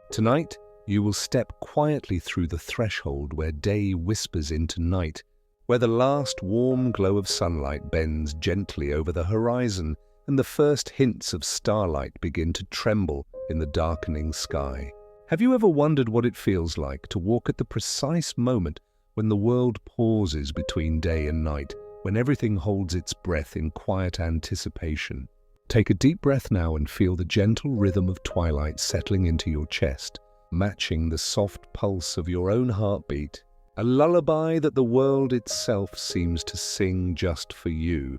Tonight, you will step quietly through the threshold where day whispers into night, where the last warm glow of sunlight bends gently over the horizon and the first hints of starlight begin to tremble in the darkening sky. Have you ever wondered what it feels like to walk at the precise moment when the world pauses between day and night, when everything holds its breath in quiet anticipation? Take a deep breath now and feel the gentle rhythm of twilight settling into your chest, matching the soft pulse of your own heartbeat, a lullaby that the world itself seems to sing just for you.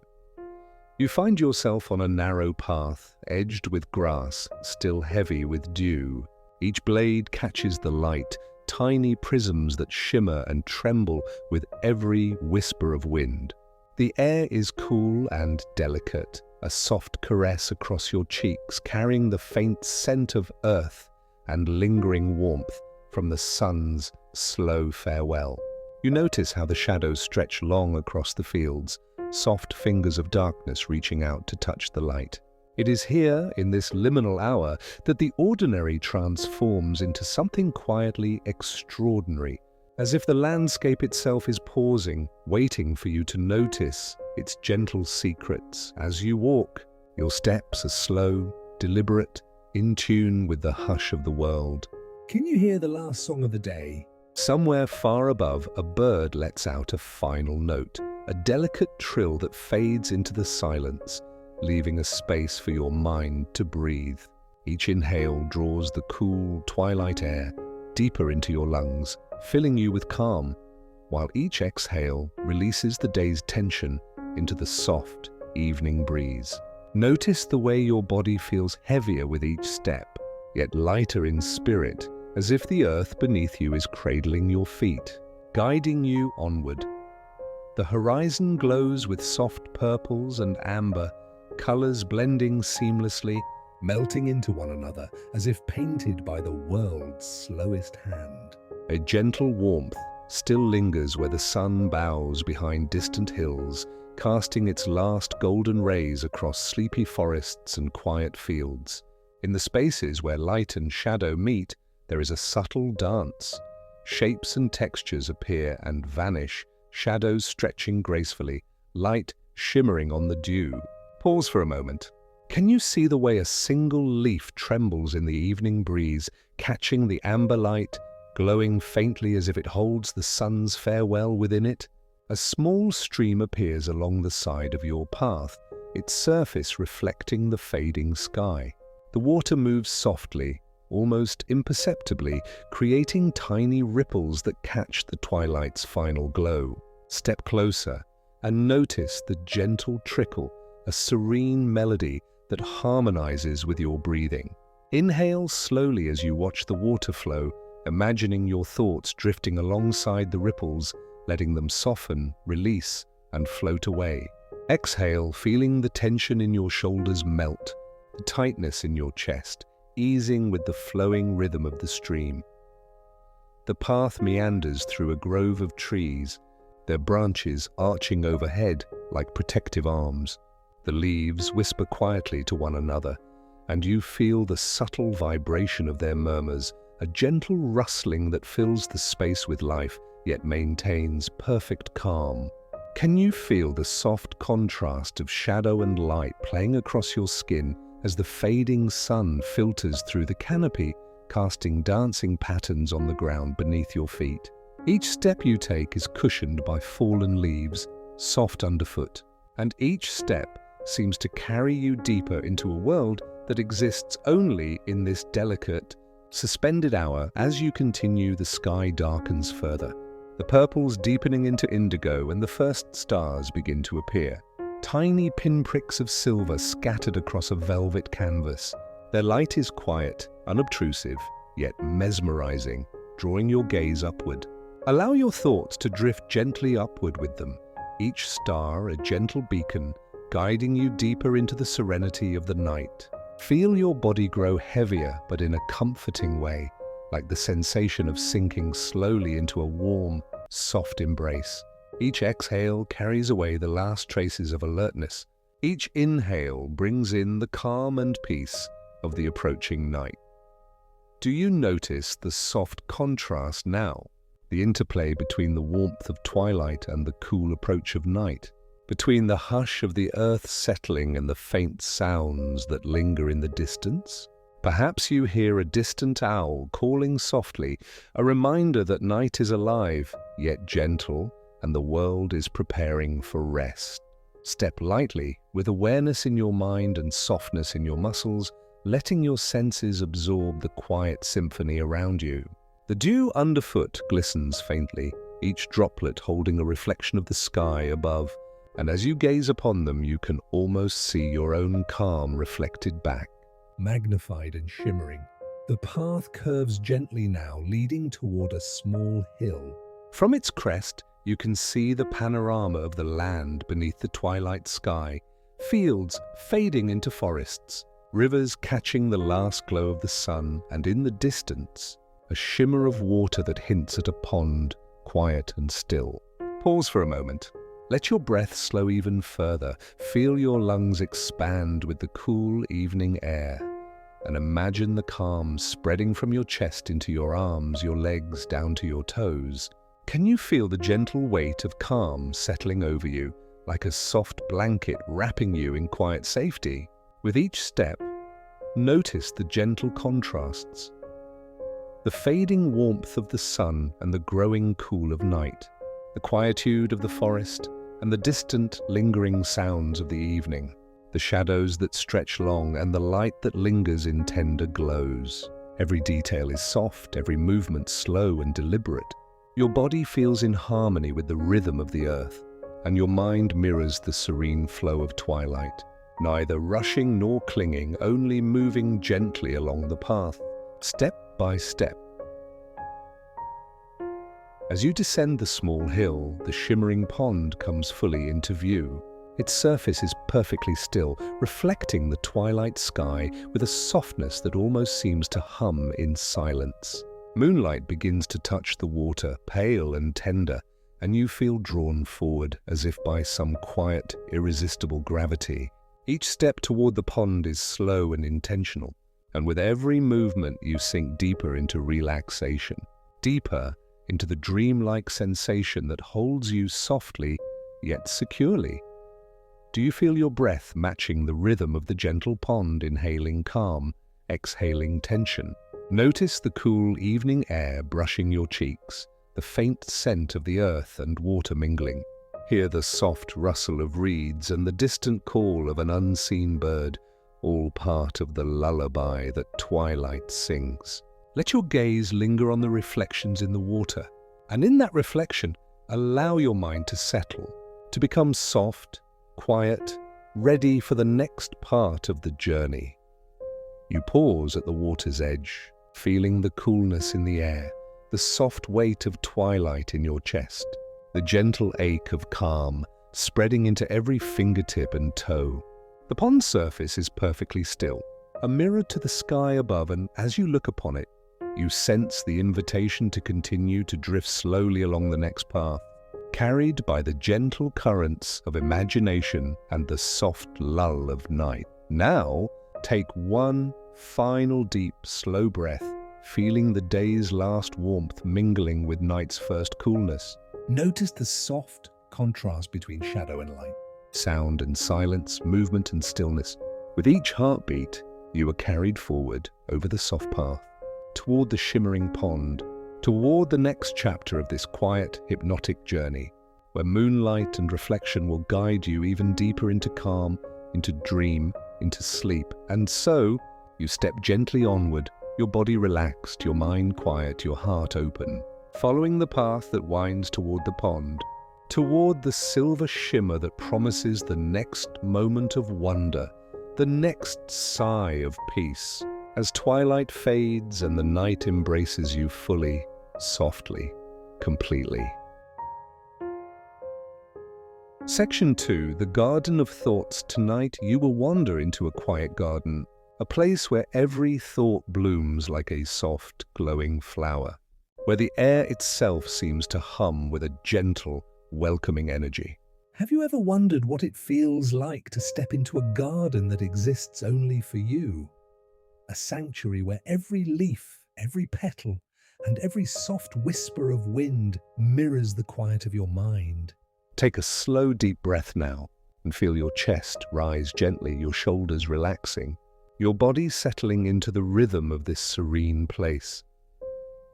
You find yourself on a narrow path, edged with grass, still heavy with dew. Each blade catches the light, tiny prisms that shimmer and tremble with every whisper of wind. The air is cool and delicate, a soft caress across your cheeks, carrying the faint scent of earth and lingering warmth from the sun's slow farewell. You notice how the shadows stretch long across the fields, soft fingers of darkness reaching out to touch the light. It is here, in this liminal hour, that the ordinary transforms into something quietly extraordinary, as if the landscape itself is pausing, waiting for you to notice its gentle secrets. As you walk, your steps are slow, deliberate, in tune with the hush of the world. Can you hear the last song of the day? Somewhere far above, a bird lets out a final note, a delicate trill that fades into the silence, leaving a space for your mind to breathe. Each inhale draws the cool, twilight air deeper into your lungs, filling you with calm, while each exhale releases the day's tension into the soft evening breeze. Notice the way your body feels heavier with each step, yet lighter in spirit, as if the earth beneath you is cradling your feet, guiding you onward. The horizon glows with soft purples and amber, colors blending seamlessly, melting into one another as if painted by the world's slowest hand. A gentle warmth still lingers where the sun bows behind distant hills, casting its last golden rays across sleepy forests and quiet fields. In the spaces where light and shadow meet, there is a subtle dance. Shapes and textures appear and vanish, shadows stretching gracefully, light shimmering on the dew. Pause for a moment. Can you see the way a single leaf trembles in the evening breeze, catching the amber light, glowing faintly as if it holds the sun's farewell within it? A small stream appears along the side of your path, its surface reflecting the fading sky. The water moves softly, almost imperceptibly, creating tiny ripples that catch the twilight's final glow. Step closer and notice the gentle trickle, a serene melody that harmonizes with your breathing. Inhale slowly as you watch the water flow, imagining your thoughts drifting alongside the ripples, letting them soften, release, and float away. Exhale, feeling the tension in your shoulders melt, the tightness in your chest, easing with the flowing rhythm of the stream. The path meanders through a grove of trees, their branches arching overhead like protective arms. The leaves whisper quietly to one another, and you feel the subtle vibration of their murmurs, a gentle rustling that fills the space with life, yet maintains perfect calm. Can you feel the soft contrast of shadow and light playing across your skin as the fading sun filters through the canopy, casting dancing patterns on the ground beneath your feet? Each step you take is cushioned by fallen leaves, soft underfoot, and each step seems to carry you deeper into a world that exists only in this delicate, suspended hour. As you continue, the sky darkens further, the purples deepening into indigo, and the first stars begin to appear. Tiny pinpricks of silver scattered across a velvet canvas. Their light is quiet, unobtrusive, yet mesmerizing, drawing your gaze upward. Allow your thoughts to drift gently upward with them, each star a gentle beacon, guiding you deeper into the serenity of the night. Feel your body grow heavier, but in a comforting way, like the sensation of sinking slowly into a warm, soft embrace. Each exhale carries away the last traces of alertness. Each inhale brings in the calm and peace of the approaching night. Do you notice the soft contrast now? The interplay between the warmth of twilight and the cool approach of night, between the hush of the earth settling and the faint sounds that linger in the distance? Perhaps you hear a distant owl calling softly, a reminder that night is alive, yet gentle, and the world is preparing for rest. Step lightly, with awareness in your mind and softness in your muscles, letting your senses absorb the quiet symphony around you. The dew underfoot glistens faintly, each droplet holding a reflection of the sky above, and as you gaze upon them, you can almost see your own calm reflected back. Magnified and shimmering, the path curves gently now, leading toward a small hill. From its crest, you can see the panorama of the land beneath the twilight sky, fields fading into forests, rivers catching the last glow of the sun, and in the distance, a shimmer of water that hints at a pond, quiet and still. Pause for a moment. Let your breath slow even further. Feel your lungs expand with the cool evening air. And imagine the calm spreading from your chest into your arms, your legs, down to your toes. Can you feel the gentle weight of calm settling over you, like a soft blanket wrapping you in quiet safety? With each step, notice the gentle contrasts. The fading warmth of the sun and the growing cool of night, the quietude of the forest and the distant, lingering sounds of the evening, the shadows that stretch long and the light that lingers in tender glows. Every detail is soft, every movement slow and deliberate. Your body feels in harmony with the rhythm of the earth, and your mind mirrors the serene flow of twilight, neither rushing nor clinging, only moving gently along the path, step by step. As you descend the small hill, the shimmering pond comes fully into view. Its surface is perfectly still, reflecting the twilight sky with a softness that almost seems to hum in silence. Moonlight begins to touch the water, pale and tender, and you feel drawn forward as if by some quiet, irresistible gravity. Each step toward the pond is slow and intentional, and with every movement you sink deeper into relaxation, deeper into the dreamlike sensation that holds you softly yet securely. Do you feel your breath matching the rhythm of the gentle pond, inhaling calm, exhaling tension? Notice the cool evening air brushing your cheeks, the faint scent of the earth and water mingling. Hear the soft rustle of reeds and the distant call of an unseen bird, all part of the lullaby that twilight sings. Let your gaze linger on the reflections in the water, and in that reflection, allow your mind to settle, to become soft, quiet, ready for the next part of the journey. You pause at the water's edge, feeling the coolness in the air, the soft weight of twilight in your chest, the gentle ache of calm spreading into every fingertip and toe. The pond surface is perfectly still, a mirror to the sky above, and as you look upon it, you sense the invitation to continue to drift slowly along the next path, carried by the gentle currents of imagination and the soft lull of night. Now, take one final deep, slow breath, feeling the day's last warmth mingling with night's first coolness. Notice the soft contrast between shadow and light, sound and silence, movement and stillness. With each heartbeat, you are carried forward over the soft path, toward the shimmering pond, toward the next chapter of this quiet, hypnotic journey, where moonlight and reflection will guide you even deeper into calm, into dream, into sleep. And so, you step gently onward, your body relaxed, your mind quiet, your heart open, following the path that winds toward the pond, toward the silver shimmer that promises the next moment of wonder, the next sigh of peace, as twilight fades and the night embraces you fully, softly, completely. Section 2, the Garden of Thoughts. Tonight you will wander into a quiet garden, a place where every thought blooms like a soft, glowing flower, where the air itself seems to hum with a gentle, welcoming energy. Have you ever wondered what it feels like to step into a garden that exists only for you? A sanctuary where every leaf, Every petal and every soft whisper of wind mirrors the quiet of your mind. Take a slow, deep breath now and feel your chest rise gently, your shoulders relaxing, your body settling into the rhythm of this serene place.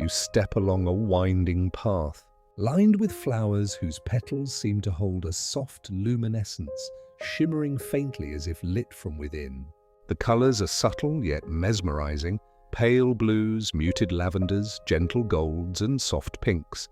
You step along a winding path, lined with flowers whose petals seem to hold a soft luminescence, shimmering faintly as if lit from within. The colors are subtle yet mesmerizing, pale blues, muted lavenders, gentle golds, and soft pinks,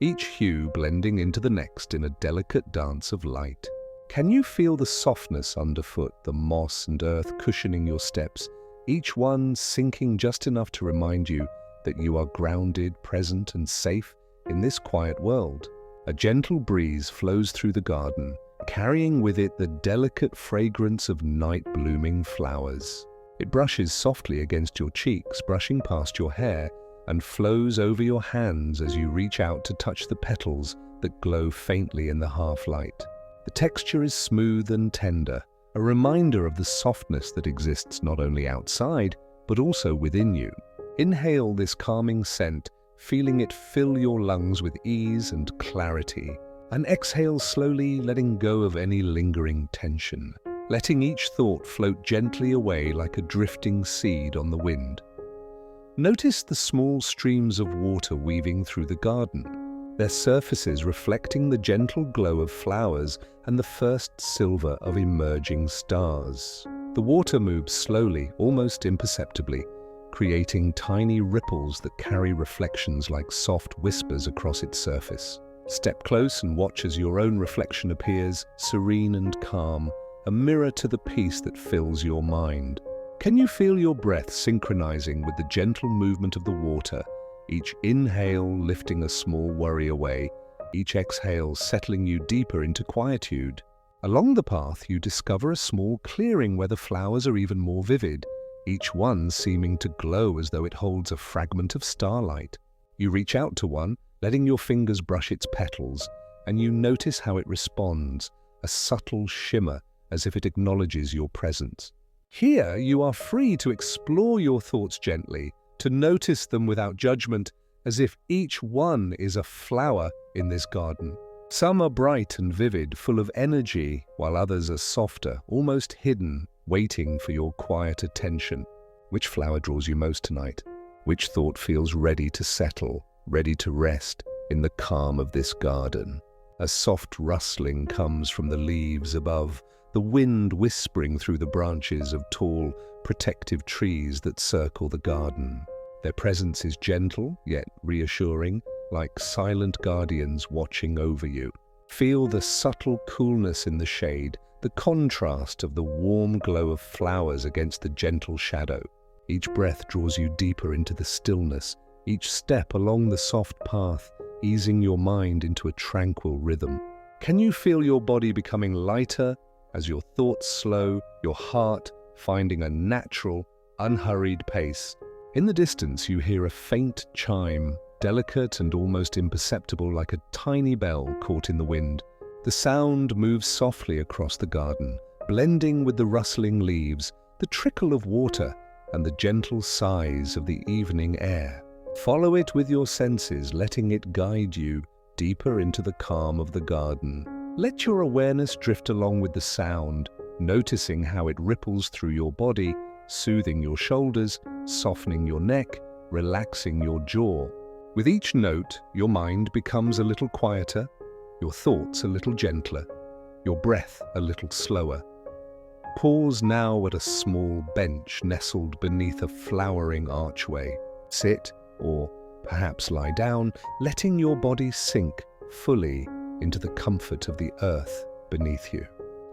each hue blending into the next in a delicate dance of light. Can you feel the softness underfoot, the moss and earth cushioning your steps, each one sinking just enough to remind you that you are grounded, present, and safe in this quiet world? A gentle breeze flows through the garden, carrying with it the delicate fragrance of night-blooming flowers. It brushes softly against your cheeks, brushing past your hair, and flows over your hands as you reach out to touch the petals that glow faintly in the half-light. The texture is smooth and tender, a reminder of the softness that exists not only outside, but also within you. Inhale this calming scent, feeling it fill your lungs with ease and clarity, and exhale slowly, letting go of any lingering tension, letting each thought float gently away like a drifting seed on the wind. Notice the small streams of water weaving through the garden, their surfaces reflecting the gentle glow of flowers and the first silver of emerging stars. The water moves slowly, almost imperceptibly, creating tiny ripples that carry reflections like soft whispers across its surface. Step close and watch as your own reflection appears, serene and calm, a mirror to the peace that fills your mind. Can you feel your breath synchronizing with the gentle movement of the water, each inhale lifting a small worry away, each exhale settling you deeper into quietude? Along the path, you discover a small clearing where the flowers are even more vivid, each one seeming to glow as though it holds a fragment of starlight. You reach out to one, letting your fingers brush its petals, and you notice how it responds, a subtle shimmer as if it acknowledges your presence. Here, you are free to explore your thoughts gently, to notice them without judgment, as if each one is a flower in this garden. Some are bright and vivid, full of energy, while others are softer, almost hidden, waiting for your quiet attention. Which flower draws you most tonight? Which thought feels ready to settle, ready to rest in the calm of this garden? A soft rustling comes from the leaves above, the wind whispering through the branches of tall, protective trees that circle the garden. Their presence is gentle, yet reassuring, like silent guardians watching over you. Feel the subtle coolness in the shade, the contrast of the warm glow of flowers against the gentle shadow. Each breath draws you deeper into the stillness, each step along the soft path, easing your mind into a tranquil rhythm. Can you feel your body becoming lighter as your thoughts slow, your heart finding a natural, unhurried pace? In the distance, you hear a faint chime, delicate and almost imperceptible like a tiny bell caught in the wind. The sound moves softly across the garden, blending with the rustling leaves, the trickle of water, and the gentle sighs of the evening air. Follow it with your senses, letting it guide you deeper into the calm of the garden. Let your awareness drift along with the sound, noticing how it ripples through your body, soothing your shoulders, softening your neck, relaxing your jaw. With each note, your mind becomes a little quieter, your thoughts a little gentler, your breath a little slower. Pause now at a small bench nestled beneath a flowering archway. Sit, or perhaps lie down, letting your body sink fully into the comfort of the earth beneath you.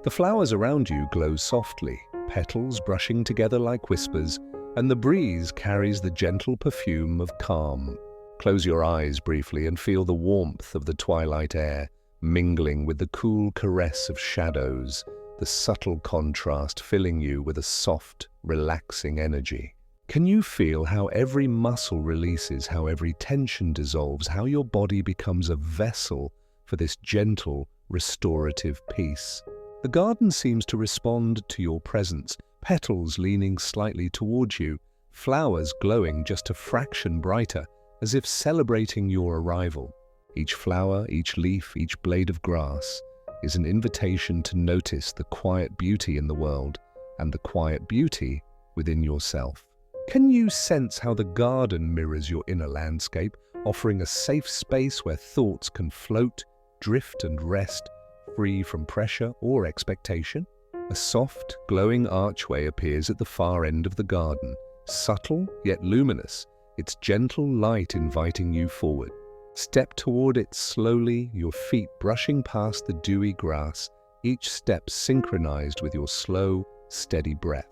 The flowers around you glow softly, petals brushing together like whispers, and the breeze carries the gentle perfume of calm. Close your eyes briefly and feel the warmth of the twilight air, mingling with the cool caress of shadows, the subtle contrast filling you with a soft, relaxing energy. Can you feel how every muscle releases, how every tension dissolves, how your body becomes a vessel for this gentle, restorative peace? The garden seems to respond to your presence, petals leaning slightly towards you, flowers glowing just a fraction brighter, as if celebrating your arrival. Each flower, each leaf, each blade of grass is an invitation to notice the quiet beauty in the world and the quiet beauty within yourself. Can you sense how the garden mirrors your inner landscape, offering a safe space where thoughts can float, drift and rest, free from pressure or expectation? A soft, glowing archway appears at the far end of the garden, subtle yet luminous, its gentle light inviting you forward. Step toward it slowly, your feet brushing past the dewy grass, each step synchronized with your slow, steady breath.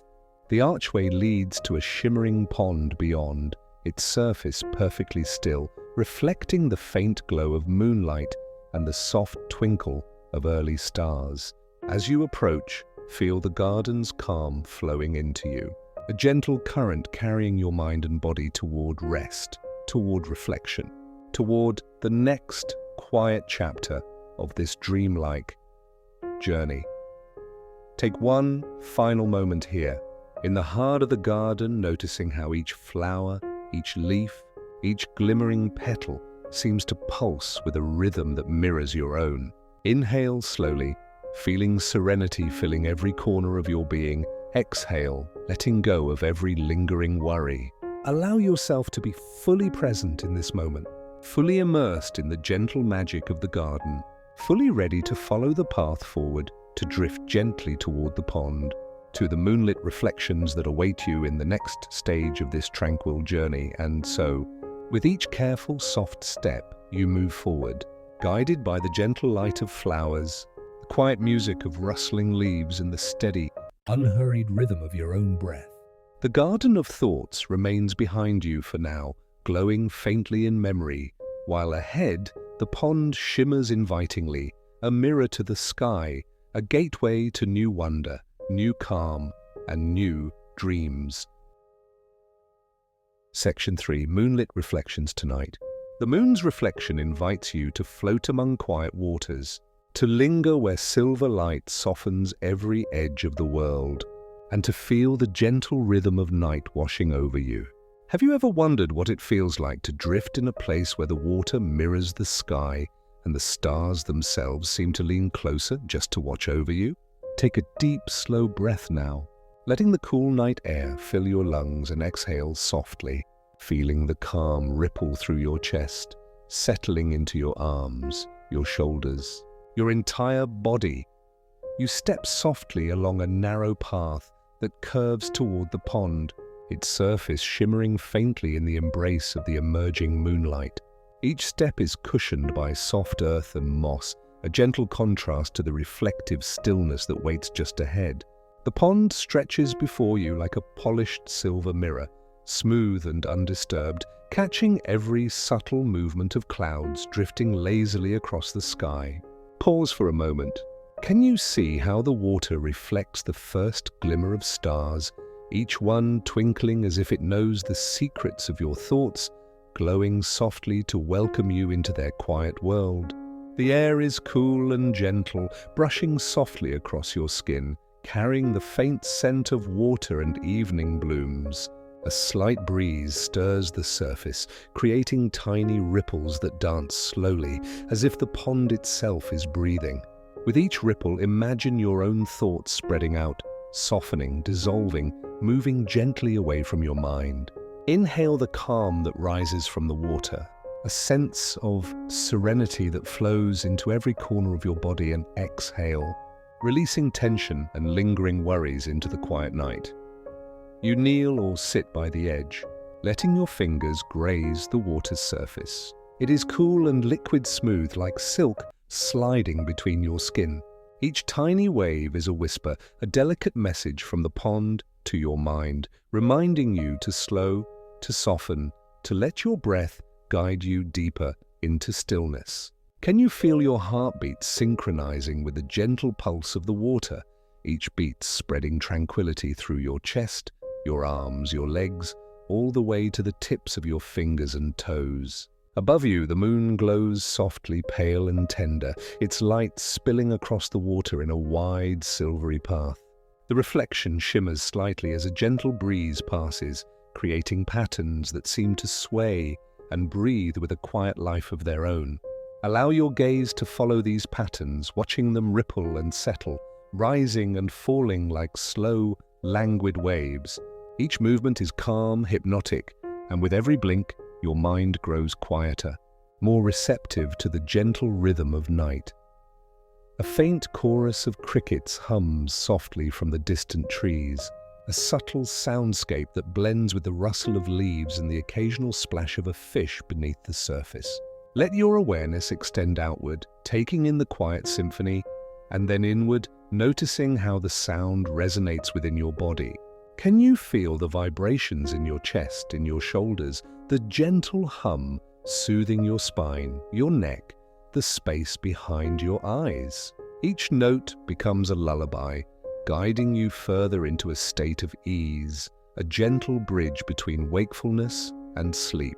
The archway leads to a shimmering pond beyond, its surface perfectly still, reflecting the faint glow of moonlight and the soft twinkle of early stars. As you approach, feel the garden's calm flowing into you, a gentle current carrying your mind and body toward rest, toward reflection, toward the next quiet chapter of this dreamlike journey. Take one final moment here, in the heart of the garden, noticing how each flower, each leaf, each glimmering petal seems to pulse with a rhythm that mirrors your own. Inhale slowly, feeling serenity filling every corner of your being. Exhale, letting go of every lingering worry. Allow yourself to be fully present in this moment, fully immersed in the gentle magic of the garden, fully ready to follow the path forward, to drift gently toward the pond, to the moonlit reflections that await you in the next stage of this tranquil journey. And so, with each careful, soft step, you move forward, guided by the gentle light of flowers, the quiet music of rustling leaves, and the steady, unhurried rhythm of your own breath. The garden of thoughts remains behind you for now, glowing faintly in memory, while ahead the pond shimmers invitingly, a mirror to the sky, a gateway to new wonder, new calm, and new dreams. Section 3. Moonlit Reflections Tonight. The moon's reflection invites you to float among quiet waters, to linger where silver light softens every edge of the world, and to feel the gentle rhythm of night washing over you. Have you ever wondered what it feels like to drift in a place where the water mirrors the sky and the stars themselves seem to lean closer just to watch over you? Take a deep, slow breath now, letting the cool night air fill your lungs, and exhale softly, feeling the calm ripple through your chest, settling into your arms, your shoulders, your entire body. You step softly along a narrow path that curves toward the pond, its surface shimmering faintly in the embrace of the emerging moonlight. Each step is cushioned by soft earth and moss, a gentle contrast to the reflective stillness that waits just ahead. The pond stretches before you like a polished silver mirror, smooth and undisturbed, catching every subtle movement of clouds drifting lazily across the sky. Pause for a moment. Can you see how the water reflects the first glimmer of stars, each one twinkling as if it knows the secrets of your thoughts, glowing softly to welcome you into their quiet world? The air is cool and gentle, brushing softly across your skin, carrying the faint scent of water and evening blooms. A slight breeze stirs the surface, creating tiny ripples that dance slowly, as if the pond itself is breathing. With each ripple, imagine your own thoughts spreading out, softening, dissolving, moving gently away from your mind. Inhale the calm that rises from the water, a sense of serenity that flows into every corner of your body, and exhale, releasing tension and lingering worries into the quiet night. You kneel or sit by the edge, letting your fingers graze the water's surface. It is cool and liquid smooth like silk sliding between your skin. Each tiny wave is a whisper, a delicate message from the pond to your mind, reminding you to slow, to soften, to let your breath guide you deeper into stillness. Can you feel your heartbeat synchronizing with the gentle pulse of the water, each beat spreading tranquility through your chest, your arms, your legs, all the way to the tips of your fingers and toes? Above you, the moon glows softly, pale and tender, its light spilling across the water in a wide, silvery path. The reflection shimmers slightly as a gentle breeze passes, creating patterns that seem to sway and breathe with a quiet life of their own. Allow your gaze to follow these patterns, watching them ripple and settle, rising and falling like slow, languid waves. Each movement is calm, hypnotic, and with every blink, your mind grows quieter, more receptive to the gentle rhythm of night. A faint chorus of crickets hums softly from the distant trees, a subtle soundscape that blends with the rustle of leaves and the occasional splash of a fish beneath the surface. Let your awareness extend outward, taking in the quiet symphony, and then inward, noticing how the sound resonates within your body. Can you feel the vibrations in your chest, in your shoulders, the gentle hum soothing your spine, your neck, the space behind your eyes? Each note becomes a lullaby, guiding you further into a state of ease, a gentle bridge between wakefulness and sleep.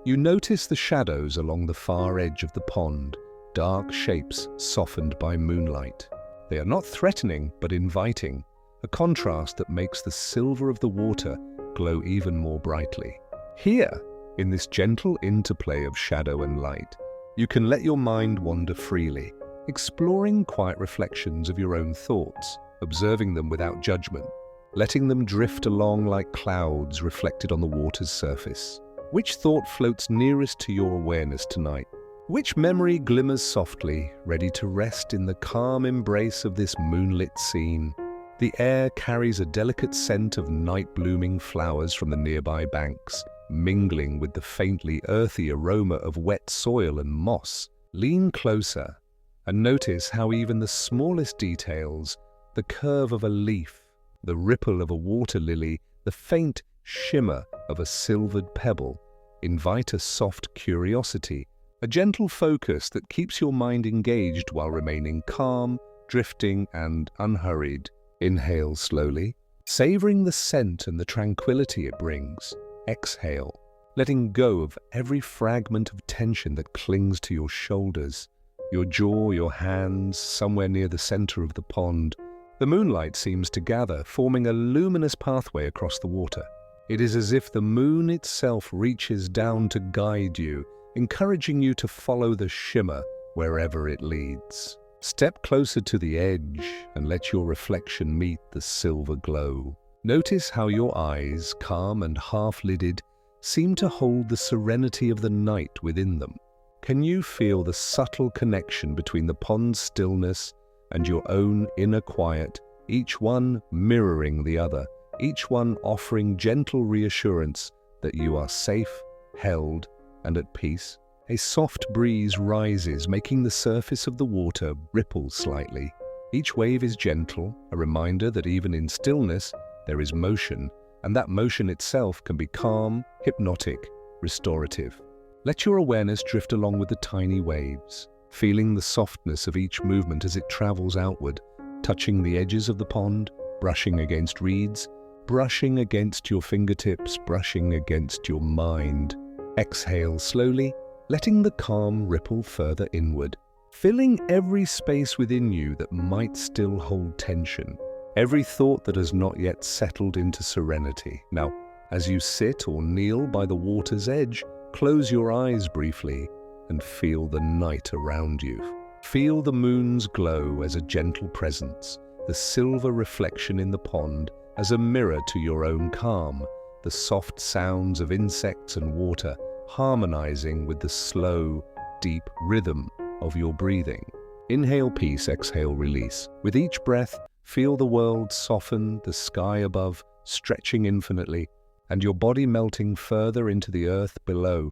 You notice the shadows along the far edge of the pond, dark shapes softened by moonlight. They are not threatening, but inviting, a contrast that makes the silver of the water glow even more brightly. Here, in this gentle interplay of shadow and light, you can let your mind wander freely, exploring quiet reflections of your own thoughts, observing them without judgment, letting them drift along like clouds reflected on the water's surface. Which thought floats nearest to your awareness tonight? Which memory glimmers softly, ready to rest in the calm embrace of this moonlit scene? The air carries a delicate scent of night-blooming flowers from the nearby banks, mingling with the faintly earthy aroma of wet soil and moss. Lean closer and notice how even the smallest details, the curve of a leaf, the ripple of a water lily, the faint shimmer of a silvered pebble, invite a soft curiosity, a gentle focus that keeps your mind engaged while remaining calm, drifting, and unhurried. Inhale slowly, savoring the scent and the tranquility it brings. Exhale, letting go of every fragment of tension that clings to your shoulders, your jaw, your hands, somewhere near the center of the pond. The moonlight seems to gather, forming a luminous pathway across the water. It is as if the moon itself reaches down to guide you, encouraging you to follow the shimmer wherever it leads. Step closer to the edge and let your reflection meet the silver glow. Notice how your eyes, calm and half-lidded, seem to hold the serenity of the night within them. Can you feel the subtle connection between the pond's stillness and your own inner quiet, each one mirroring the other, each one offering gentle reassurance that you are safe, held, and at peace? A soft breeze rises, making the surface of the water ripple slightly. Each wave is gentle, a reminder that even in stillness, there is motion, and that motion itself can be calm, hypnotic, restorative. Let your awareness drift along with the tiny waves, feeling the softness of each movement as it travels outward, touching the edges of the pond, brushing against reeds, brushing against your fingertips, brushing against your mind. Exhale slowly, letting the calm ripple further inward, filling every space within you that might still hold tension, every thought that has not yet settled into serenity. Now, as you sit or kneel by the water's edge, close your eyes briefly and feel the night around you. Feel the moon's glow as a gentle presence, the silver reflection in the pond as a mirror to your own calm, the soft sounds of insects and water harmonizing with the slow, deep rhythm of your breathing. Inhale peace, exhale release. With each breath, feel the world soften, the sky above stretching infinitely, and your body melting further into the earth below.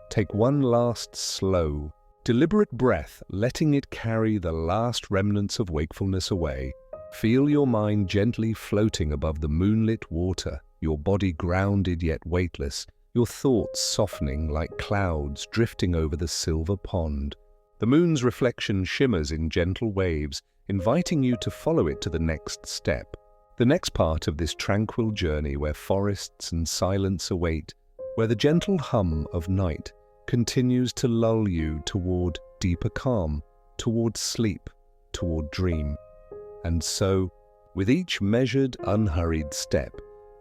Take one last slow, deliberate breath, letting it carry the last remnants of wakefulness away. Feel your mind gently floating above the moonlit water, your body grounded yet weightless, your thoughts softening like clouds drifting over the silver pond. The moon's reflection shimmers in gentle waves, inviting you to follow it to the next step, the next part of this tranquil journey where forests and silence await, where the gentle hum of night continues to lull you toward deeper calm, toward sleep, toward dream. And so, With each measured, unhurried step,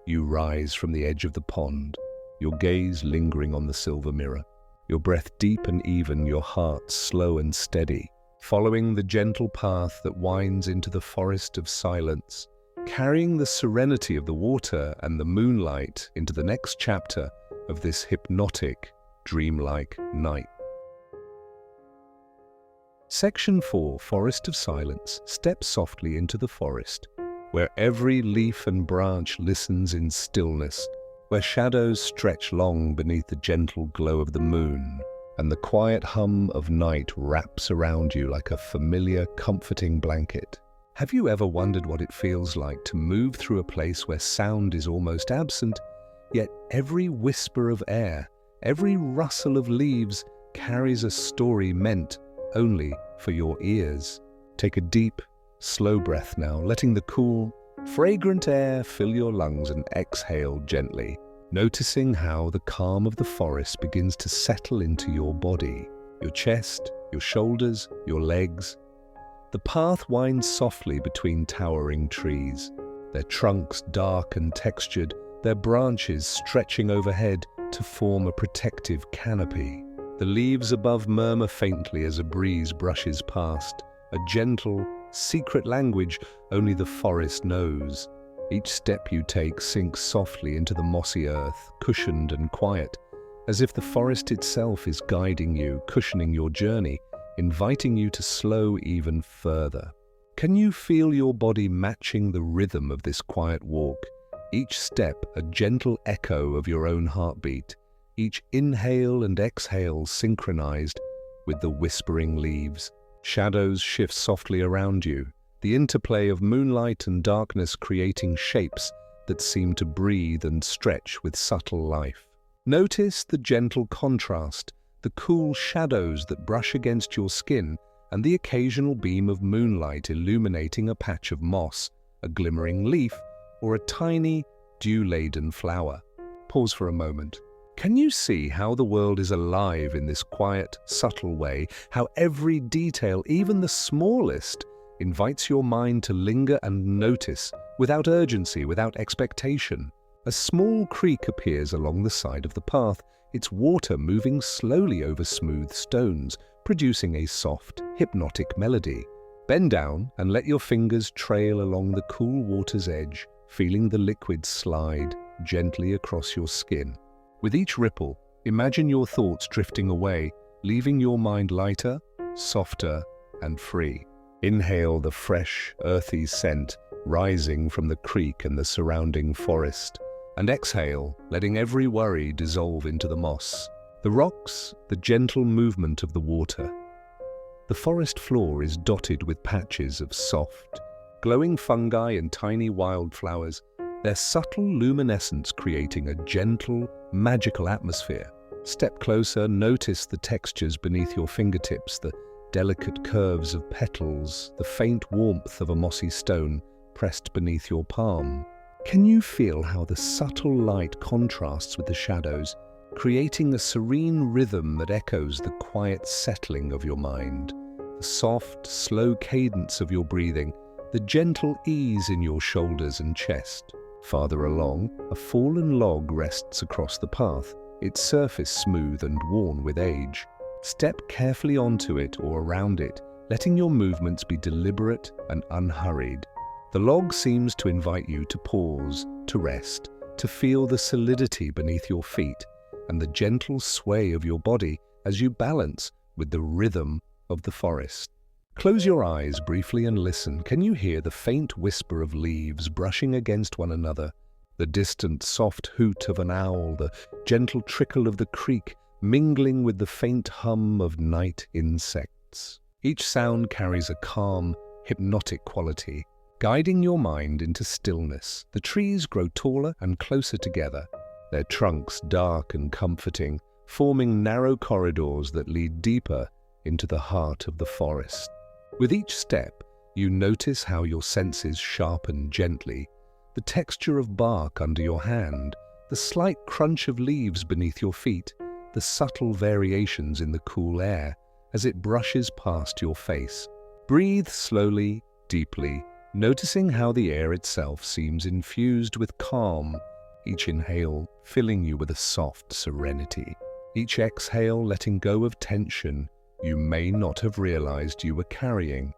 you rise from the edge of the pond, your gaze lingering on the silver mirror, your breath deep and even, your heart slow and steady, following the gentle path that winds into the forest of silence, carrying the serenity of the water and the moonlight into the next chapter of this hypnotic, dreamlike night. Section 4, Forest of Silence. Step softly into the forest, where every leaf and branch listens in stillness, where shadows stretch long beneath the gentle glow of the moon, and the quiet hum of night wraps around you like a familiar, comforting blanket. Have you ever wondered what it feels like to move through a place where sound is almost absent, yet every whisper of air, every rustle of leaves carries a story meant only for your ears? Take a deep, slow breath now, letting the cool, fragrant air fill your lungs, and exhale gently, noticing how the calm of the forest begins to settle into your body, your chest, your shoulders, your legs. The path winds softly between towering trees, their trunks dark and textured, their branches stretching overhead to form a protective canopy. The leaves above murmur faintly as a breeze brushes past, a gentle, secret language only the forest knows. Each step you take sinks softly into the mossy earth, cushioned and quiet, as if the forest itself is guiding you, cushioning your journey, inviting you to slow even further. Can you feel your body matching the rhythm of this quiet walk? Each step a gentle echo of your own heartbeat, each inhale and exhale synchronized with the whispering leaves. Shadows shift softly around you, the interplay of moonlight and darkness creating shapes that seem to breathe and stretch with subtle life. Notice the gentle contrast, the cool shadows that brush against your skin, and the occasional beam of moonlight illuminating a patch of moss, a glimmering leaf, or a tiny, dew-laden flower. Pause for a moment. Can you see how the world is alive in this quiet, subtle way, how every detail, even the smallest, invites your mind to linger and notice, without urgency, without expectation? A small creek appears along the side of the path, its water moving slowly over smooth stones, producing a soft, hypnotic melody. Bend down and let your fingers trail along the cool water's edge, feeling the liquid slide gently across your skin. With each ripple, imagine your thoughts drifting away, leaving your mind lighter, softer, and free. Inhale the fresh, earthy scent rising from the creek and the surrounding forest, and exhale, letting every worry dissolve into the moss, the rocks, the gentle movement of the water. The forest floor is dotted with patches of soft, glowing fungi and tiny wildflowers, their subtle luminescence creating a gentle, magical atmosphere. Step closer, notice the textures beneath your fingertips, the delicate curves of petals, the faint warmth of a mossy stone pressed beneath your palm. Can you feel how the subtle light contrasts with the shadows, creating a serene rhythm that echoes the quiet settling of your mind? The soft, slow cadence of your breathing, the gentle ease in your shoulders and chest. Farther along, a fallen log rests across the path, its surface smooth and worn with age. Step carefully onto it or around it, letting your movements be deliberate and unhurried. The log seems to invite you to pause, to rest, to feel the solidity beneath your feet and the gentle sway of your body as you balance with the rhythm of the forest. Close your eyes briefly and listen. Can you hear the faint whisper of leaves brushing against one another, the distant soft hoot of an owl, the gentle trickle of the creek mingling with the faint hum of night insects? Each sound carries a calm, hypnotic quality, guiding your mind into stillness. The trees grow taller and closer together, their trunks dark and comforting, forming narrow corridors that lead deeper into the heart of the forest. With each step, you notice how your senses sharpen gently, the texture of bark under your hand, the slight crunch of leaves beneath your feet, the subtle variations in the cool air as it brushes past your face. Breathe slowly, deeply, noticing how the air itself seems infused with calm, each inhale filling you with a soft serenity, each exhale letting go of tension you may not have realized you were carrying.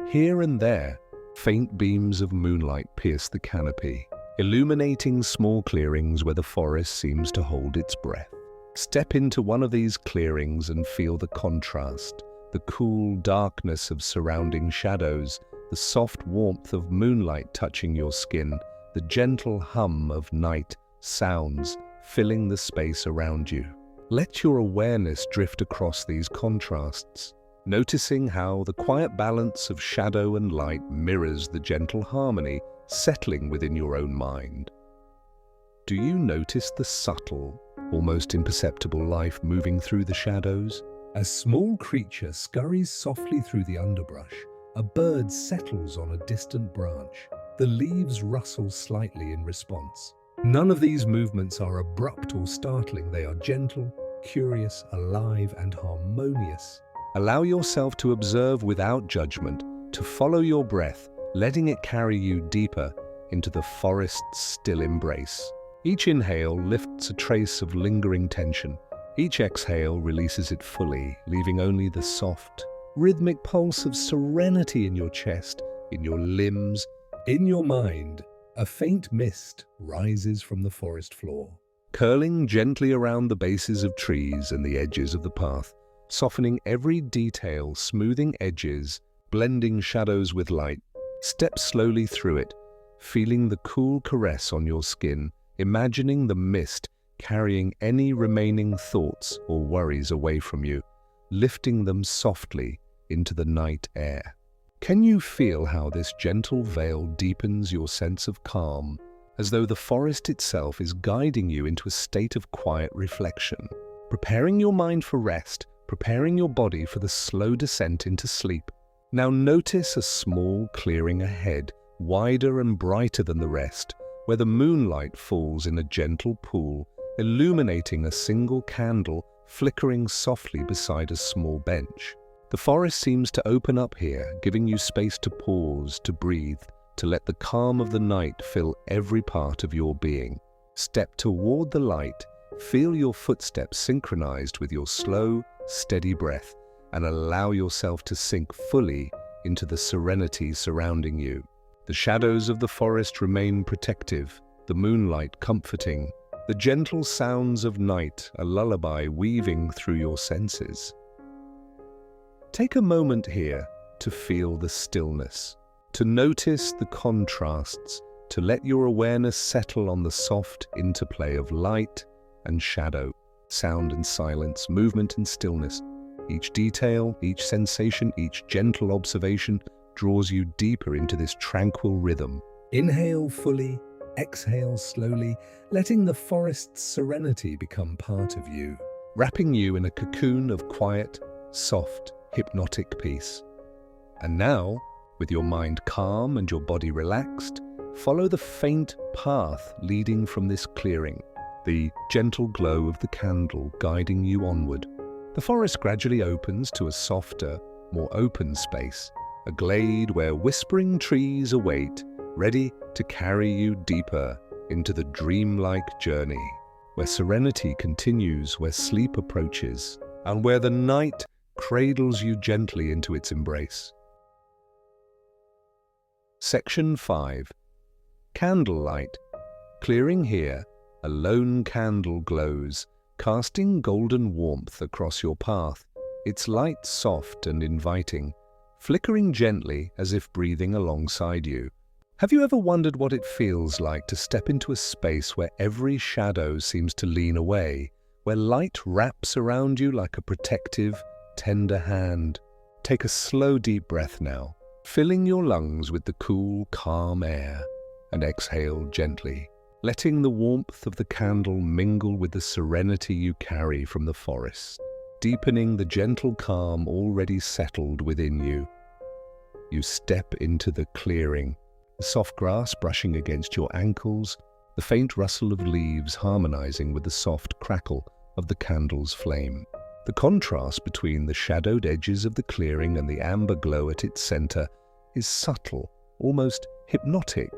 Here and there, faint beams of moonlight pierce the canopy, illuminating small clearings where the forest seems to hold its breath. Step into one of these clearings and feel the contrast, the cool darkness of surrounding shadows, the soft warmth of moonlight touching your skin, the gentle hum of night sounds filling the space around you. Let your awareness drift across these contrasts, noticing how the quiet balance of shadow and light mirrors the gentle harmony settling within your own mind. Do you notice the subtle, almost imperceptible life moving through the shadows? A small creature scurries softly through the underbrush. A bird settles on a distant branch. The leaves rustle slightly in response. None of these movements are abrupt or startling. They are gentle, curious, alive, and harmonious. Allow yourself to observe without judgment, to follow your breath, letting it carry you deeper into the forest's still embrace. Each inhale lifts a trace of lingering tension. Each exhale releases it fully, leaving only the soft, rhythmic pulse of serenity in your chest, in your limbs, in your mind. A faint mist rises from the forest floor, curling gently around the bases of trees and the edges of the path, softening every detail, smoothing edges, blending shadows with light. Step slowly through it, feeling the cool caress on your skin, imagining the mist carrying any remaining thoughts or worries away from you, lifting them softly into the night air. Can you feel how this gentle veil deepens your sense of calm, as though the forest itself is guiding you into a state of quiet reflection, preparing your mind for rest, preparing your body for the slow descent into sleep? Now notice a small clearing ahead, wider and brighter than the rest, where the moonlight falls in a gentle pool, illuminating a single candle flickering softly beside a small bench. The forest seems to open up here, giving you space to pause, to breathe, to let the calm of the night fill every part of your being. Step toward the light, feel your footsteps synchronized with your slow, steady breath, and allow yourself to sink fully into the serenity surrounding you. The shadows of the forest remain protective, the moonlight comforting, the gentle sounds of night a lullaby weaving through your senses. Take a moment here to feel the stillness, to notice the contrasts, to let your awareness settle on the soft interplay of light and shadow, sound and silence, movement and stillness. Each detail, each sensation, each gentle observation draws you deeper into this tranquil rhythm. Inhale fully, exhale slowly, letting the forest's serenity become part of you, wrapping you in a cocoon of quiet, soft, hypnotic peace. And now, with your mind calm and your body relaxed, follow the faint path leading from this clearing, the gentle glow of the candle guiding you onward. The forest gradually opens to a softer, more open space, a glade where whispering trees await, ready to carry you deeper into the dreamlike journey, where serenity continues, where sleep approaches, and where the night cradles you gently into its embrace. Section 5. Candlelight. Clearing here, a lone candle glows, casting golden warmth across your path, its light soft and inviting, flickering gently as if breathing alongside you. Have you ever wondered what it feels like to step into a space where every shadow seems to lean away, where light wraps around you like a protective, tender hand? Take a slow, deep breath now, filling your lungs with the cool, calm air, and exhale gently, letting the warmth of the candle mingle with the serenity you carry from the forest, deepening the gentle calm already settled within you. You step into the clearing, the soft grass brushing against your ankles, the faint rustle of leaves harmonizing with the soft crackle of the candle's flame. The contrast between the shadowed edges of the clearing and the amber glow at its center is subtle, almost hypnotic,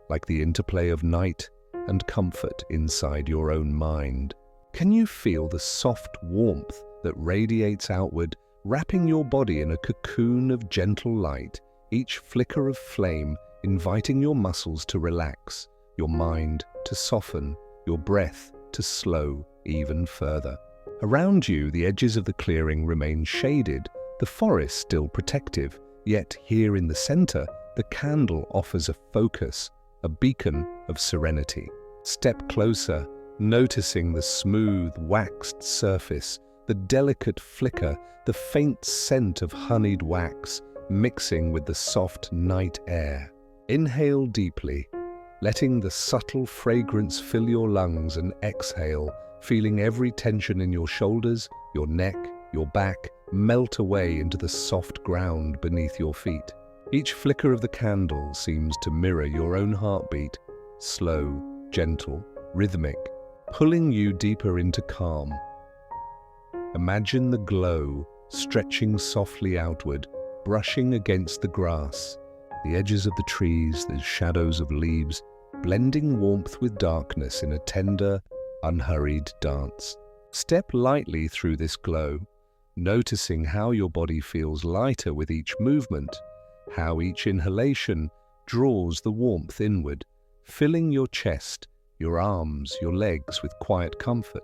like the interplay of night and comfort inside your own mind. Can you feel the soft warmth that radiates outward, wrapping your body in a cocoon of gentle light, each flicker of flame inviting your muscles to relax, your mind to soften, your breath to slow even further? Around you, the edges of the clearing remain shaded, the forest still protective, yet here in the center, the candle offers a focus, a beacon of serenity. Step closer, noticing the smooth, waxed surface, the delicate flicker, the faint scent of honeyed wax mixing with the soft night air. Inhale deeply, letting the subtle fragrance fill your lungs, and exhale, feeling every tension in your shoulders, your neck, your back melt away into the soft ground beneath your feet. Each flicker of the candle seems to mirror your own heartbeat, slow, gentle, rhythmic, pulling you deeper into calm. Imagine the glow stretching softly outward, brushing against the grass, the edges of the trees, the shadows of leaves, blending warmth with darkness in a tender, unhurried dance. Step lightly through this glow, noticing how your body feels lighter with each movement, how each inhalation draws the warmth inward, filling your chest, your arms, your legs with quiet comfort.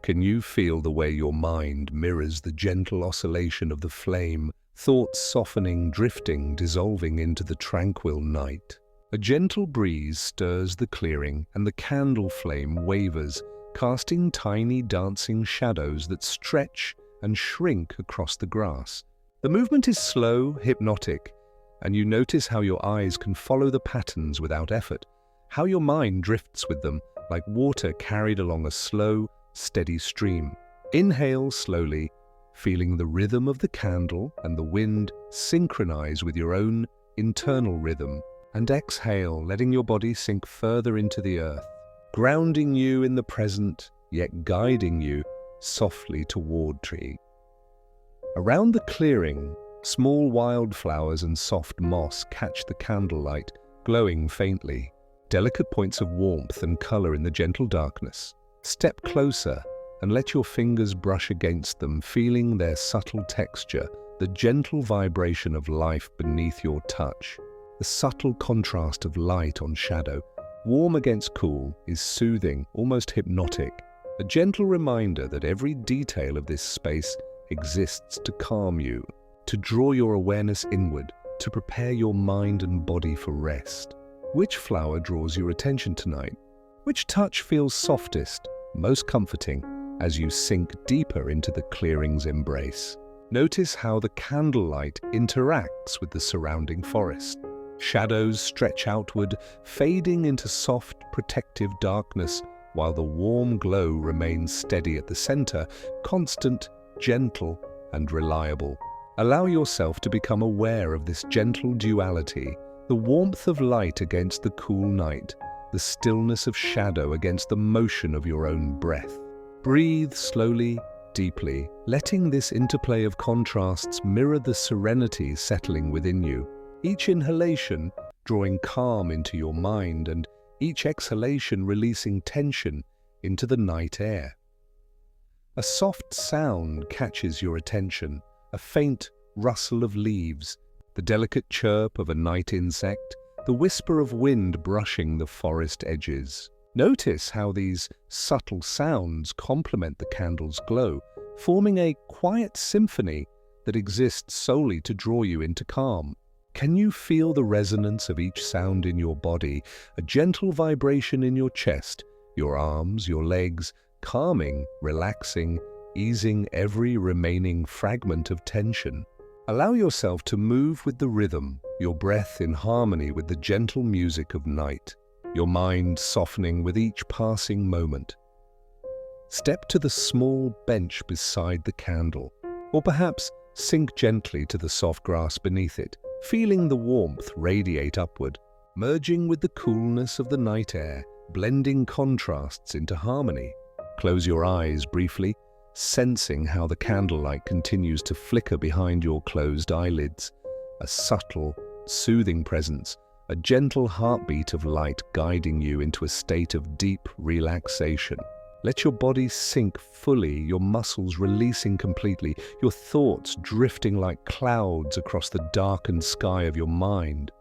Can you feel the way your mind mirrors the gentle oscillation of the flame, thoughts softening, drifting, dissolving into the tranquil night? A gentle breeze stirs the clearing, and the candle flame wavers, casting tiny dancing shadows that stretch and shrink across the grass. The movement is slow, hypnotic, and you notice how your eyes can follow the patterns without effort, how your mind drifts with them like water carried along a slow, steady stream. Inhale slowly, feeling the rhythm of the candle and the wind synchronize with your own internal rhythm, and exhale, letting your body sink further into the earth, grounding you in the present, yet guiding you softly toward tree. Around the clearing, small wildflowers and soft moss catch the candlelight, glowing faintly, delicate points of warmth and color in the gentle darkness. Step closer and let your fingers brush against them, feeling their subtle texture, the gentle vibration of life beneath your touch. The subtle contrast of light on shadow, warm against cool, is soothing, almost hypnotic, a gentle reminder that every detail of this space exists to calm you, to draw your awareness inward, to prepare your mind and body for rest. Which flower draws your attention tonight? Which touch feels softest, most comforting, as you sink deeper into the clearing's embrace? Notice how the candlelight interacts with the surrounding forest. Shadows stretch outward, fading into soft, protective darkness, while the warm glow remains steady at the center, constant, gentle, and reliable. Allow yourself to become aware of this gentle duality, the warmth of light against the cool night, the stillness of shadow against the motion of your own breath. Breathe slowly, deeply, letting this interplay of contrasts mirror the serenity settling within you. Each inhalation drawing calm into your mind, and each exhalation releasing tension into the night air. A soft sound catches your attention, a faint rustle of leaves, the delicate chirp of a night insect, the whisper of wind brushing the forest edges. Notice how these subtle sounds complement the candle's glow, forming a quiet symphony that exists solely to draw you into calm. Can you feel the resonance of each sound in your body, a gentle vibration in your chest, your arms, your legs, calming, relaxing, easing every remaining fragment of tension? Allow yourself to move with the rhythm, your breath in harmony with the gentle music of night, your mind softening with each passing moment. Step to the small bench beside the candle, or perhaps sink gently to the soft grass beneath it, feeling the warmth radiate upward, merging with the coolness of the night air, blending contrasts into harmony. Close your eyes briefly, sensing how the candlelight continues to flicker behind your closed eyelids, a subtle, soothing presence, a gentle heartbeat of light guiding you into a state of deep relaxation. Let your body sink fully, your muscles releasing completely, your thoughts drifting like clouds across the darkened sky of your mind.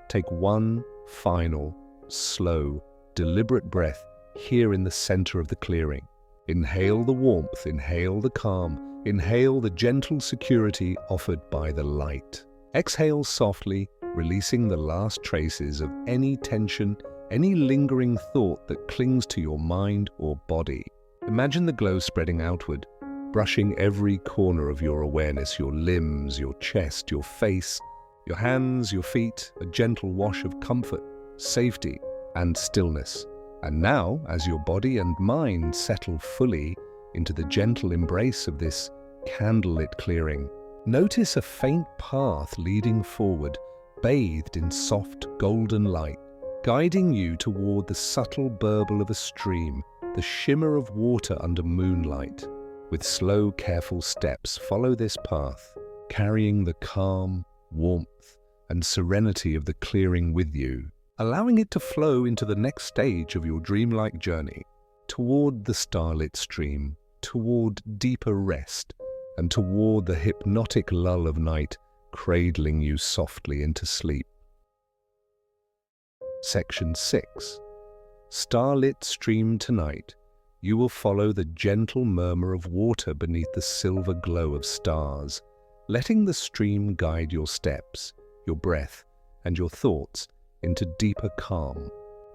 Take one final, slow, deliberate breath here in the center of the clearing. Inhale the warmth, inhale the calm, inhale the gentle security offered by the light. Exhale softly, releasing the last traces of any tension, any lingering thought that clings to your mind or body. Imagine the glow spreading outward, brushing every corner of your awareness, your limbs, your chest, your face, your hands, your feet, a gentle wash of comfort, safety, and stillness. And now, as your body and mind settle fully into the gentle embrace of this candlelit clearing, notice a faint path leading forward, bathed in soft golden light, guiding you toward the subtle burble of a stream, the shimmer of water under moonlight. With slow, careful steps, follow this path, carrying the calm, warmth, and serenity of the clearing with you, allowing it to flow into the next stage of your dreamlike journey, toward the starlit stream, toward deeper rest, and toward the hypnotic lull of night, cradling you softly into sleep. Section 6. Starlit stream tonight, you will follow the gentle murmur of water beneath the silver glow of stars, letting the stream guide your steps, your breath, and your thoughts into deeper calm.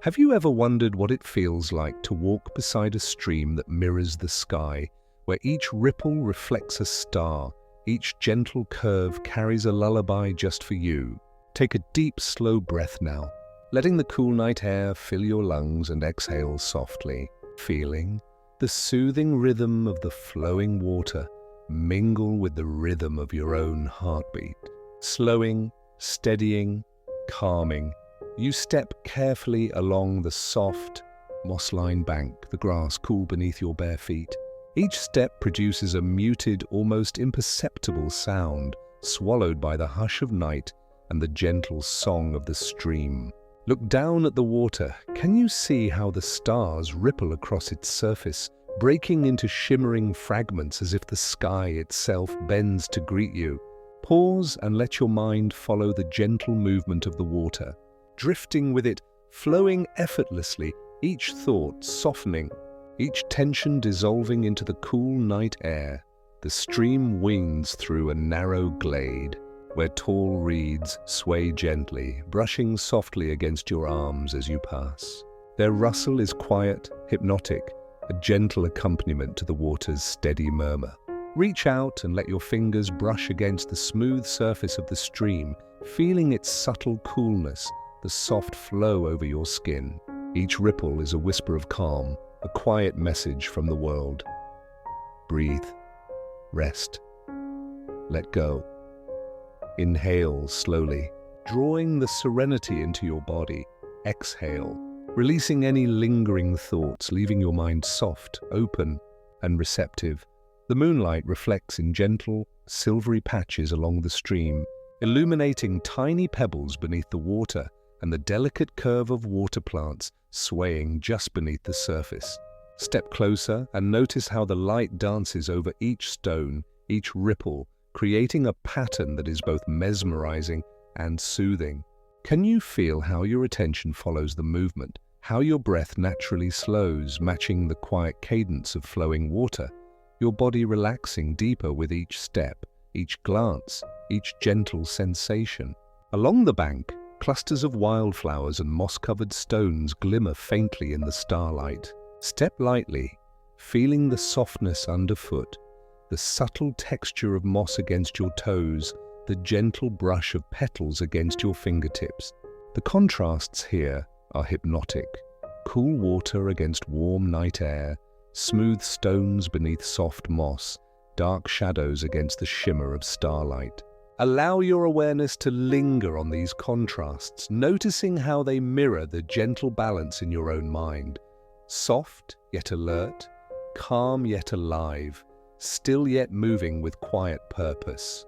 Have you ever wondered what it feels like to walk beside a stream that mirrors the sky, where each ripple reflects a star, each gentle curve carries a lullaby just for you? Take a deep, slow breath now, letting the cool night air fill your lungs, and exhale softly, feeling the soothing rhythm of the flowing water mingle with the rhythm of your own heartbeat. Slowing, steadying, calming, you step carefully along the soft, moss-lined bank, the grass cool beneath your bare feet. Each step produces a muted, almost imperceptible sound, swallowed by the hush of night and the gentle song of the stream. Look down at the water. Can you see how the stars ripple across its surface, breaking into shimmering fragments as if the sky itself bends to greet you? Pause and let your mind follow the gentle movement of the water, drifting with it, flowing effortlessly, each thought softening, each tension dissolving into the cool night air. The stream winds through a narrow glade, where tall reeds sway gently, brushing softly against your arms as you pass. Their rustle is quiet, hypnotic, a gentle accompaniment to the water's steady murmur. Reach out and let your fingers brush against the smooth surface of the stream, feeling its subtle coolness, the soft flow over your skin. Each ripple is a whisper of calm, a quiet message from the world. Breathe, rest, let go. Inhale slowly, drawing the serenity into your body. Exhale, releasing any lingering thoughts, leaving your mind soft, open, and receptive. The moonlight reflects in gentle, silvery patches along the stream, illuminating tiny pebbles beneath the water and the delicate curve of water plants swaying just beneath the surface. Step closer and notice how the light dances over each stone, each ripple, creating a pattern that is both mesmerizing and soothing. Can you feel how your attention follows the movement, how your breath naturally slows, matching the quiet cadence of flowing water, your body relaxing deeper with each step, each glance, each gentle sensation? Along the bank, clusters of wildflowers and moss-covered stones glimmer faintly in the starlight. Step lightly, feeling the softness underfoot, the subtle texture of moss against your toes, the gentle brush of petals against your fingertips. The contrasts here are hypnotic. Cool water against warm night air, smooth stones beneath soft moss, dark shadows against the shimmer of starlight. Allow your awareness to linger on these contrasts, noticing how they mirror the gentle balance in your own mind. Soft yet alert, calm yet alive, still yet moving with quiet purpose.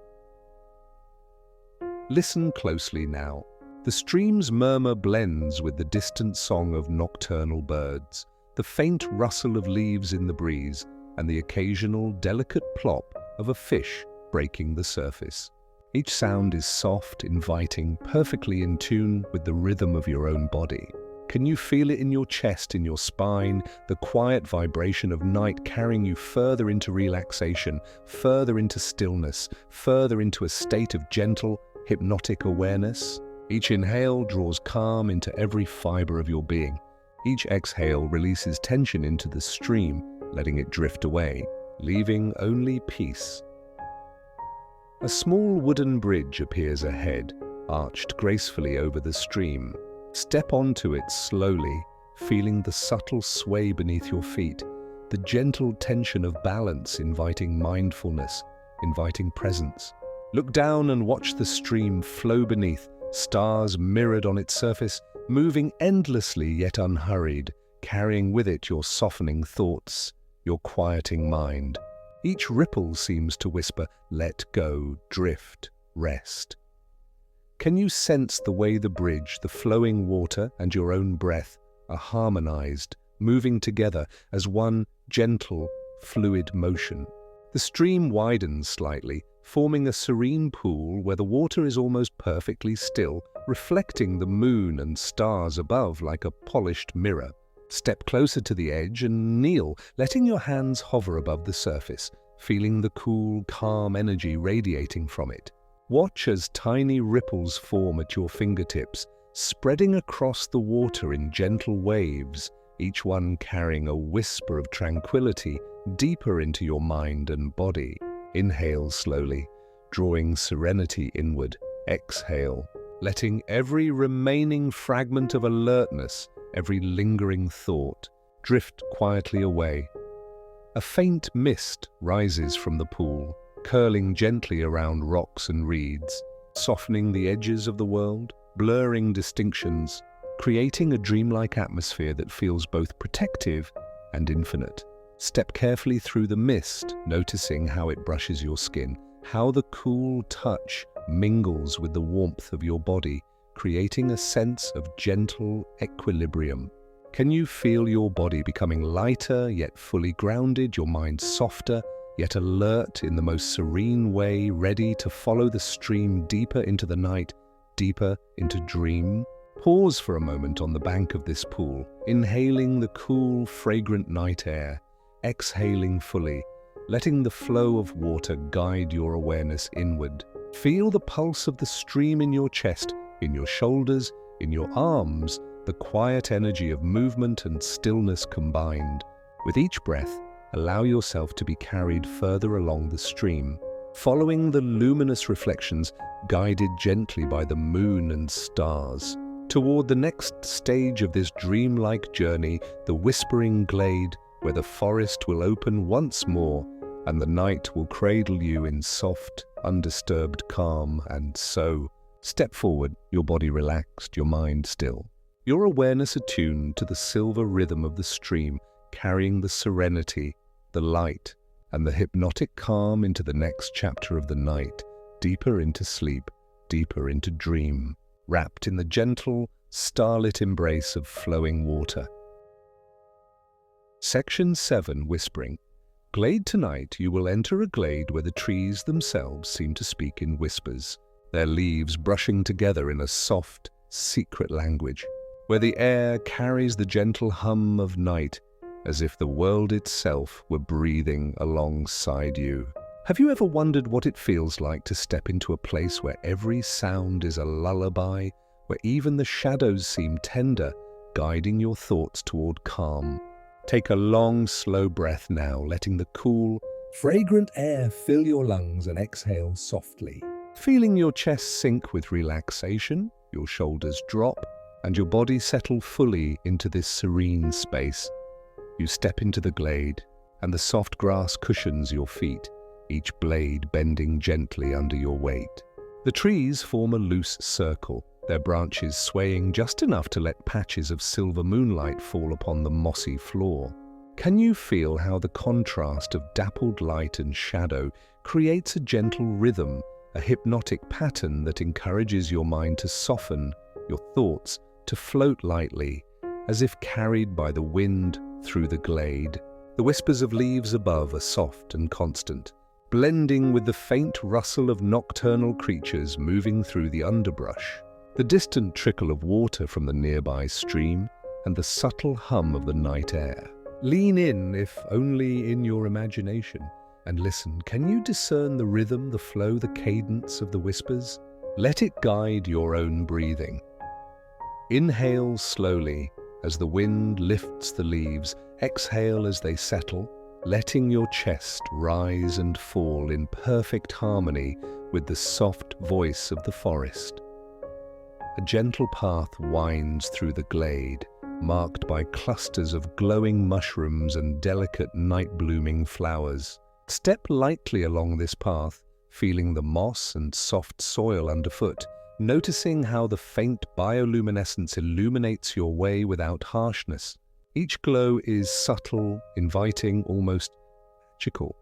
Listen closely now. The stream's murmur blends with the distant song of nocturnal birds, the faint rustle of leaves in the breeze, and the occasional delicate plop of a fish breaking the surface. Each sound is soft, inviting, perfectly in tune with the rhythm of your own body. Can you feel it in your chest, in your spine, the quiet vibration of night carrying you further into relaxation, further into stillness, further into a state of gentle, hypnotic awareness? Each inhale draws calm into every fiber of your being. Each exhale releases tension into the stream, letting it drift away, leaving only peace. A small wooden bridge appears ahead, arched gracefully over the stream. Step onto it slowly, feeling the subtle sway beneath your feet, the gentle tension of balance inviting mindfulness, inviting presence. Look down and watch the stream flow beneath, stars mirrored on its surface, moving endlessly yet unhurried, carrying with it your softening thoughts, your quieting mind. Each ripple seems to whisper, let go, drift, rest. Can you sense the way the bridge, the flowing water, and your own breath are harmonized, moving together as one gentle, fluid motion? The stream widens slightly, forming a serene pool where the water is almost perfectly still, reflecting the moon and stars above like a polished mirror. Step closer to the edge and kneel, letting your hands hover above the surface, feeling the cool, calm energy radiating from it. Watch as tiny ripples form at your fingertips, spreading across the water in gentle waves, each one carrying a whisper of tranquility deeper into your mind and body. Inhale slowly, drawing serenity inward. Exhale, letting every remaining fragment of alertness, every lingering thought, drift quietly away. A faint mist rises from the pool, curling gently around rocks and reeds, softening the edges of the world, blurring distinctions, creating a dreamlike atmosphere that feels both protective and infinite. Step carefully through the mist, noticing how it brushes your skin, how the cool touch mingles with the warmth of your body, creating a sense of gentle equilibrium. Can you feel your body becoming lighter yet fully grounded, your mind softer yet alert in the most serene way, ready to follow the stream deeper into the night, deeper into dream? Pause for a moment on the bank of this pool, inhaling the cool, fragrant night air, exhaling fully, letting the flow of water guide your awareness inward. Feel the pulse of the stream in your chest, in your shoulders, in your arms, the quiet energy of movement and stillness combined. With each breath, allow yourself to be carried further along the stream, following the luminous reflections guided gently by the moon and stars. Toward the next stage of this dreamlike journey, the whispering glade where the forest will open once more and the night will cradle you in soft, undisturbed calm. And so, step forward, your body relaxed, your mind still, your awareness attuned to the silver rhythm of the stream, carrying the serenity, the light, and the hypnotic calm into the next chapter of the night, deeper into sleep, deeper into dream, wrapped in the gentle, starlit embrace of flowing water. Section 7. Whispering. Glade. Tonight you will enter a glade where the trees themselves seem to speak in whispers, their leaves brushing together in a soft, secret language, where the air carries the gentle hum of night, as if the world itself were breathing alongside you. Have you ever wondered what it feels like to step into a place where every sound is a lullaby, where even the shadows seem tender, guiding your thoughts toward calm? Take a long, slow breath now, letting the cool, fragrant air fill your lungs, and exhale softly. Feeling your chest sink with relaxation, your shoulders drop, and your body settle fully into this serene space. You step into the glade, and the soft grass cushions your feet, each blade bending gently under your weight. The trees form a loose circle, their branches swaying just enough to let patches of silver moonlight fall upon the mossy floor. Can you feel how the contrast of dappled light and shadow creates a gentle rhythm, a hypnotic pattern that encourages your mind to soften, your thoughts to float lightly, as if carried by the wind through the glade. The whispers of leaves above are soft and constant, blending with the faint rustle of nocturnal creatures moving through the underbrush, the distant trickle of water from the nearby stream, and the subtle hum of the night air. Lean in, if only in your imagination, and listen. Can you discern the rhythm, the flow, the cadence of the whispers? Let it guide your own breathing. Inhale slowly as the wind lifts the leaves. Exhale as they settle, letting your chest rise and fall in perfect harmony with the soft voice of the forest. A gentle path winds through the glade, marked by clusters of glowing mushrooms and delicate night-blooming flowers. Step lightly along this path, feeling the moss and soft soil underfoot, noticing how the faint bioluminescence illuminates your way without harshness. Each glow is subtle, inviting, almost magical,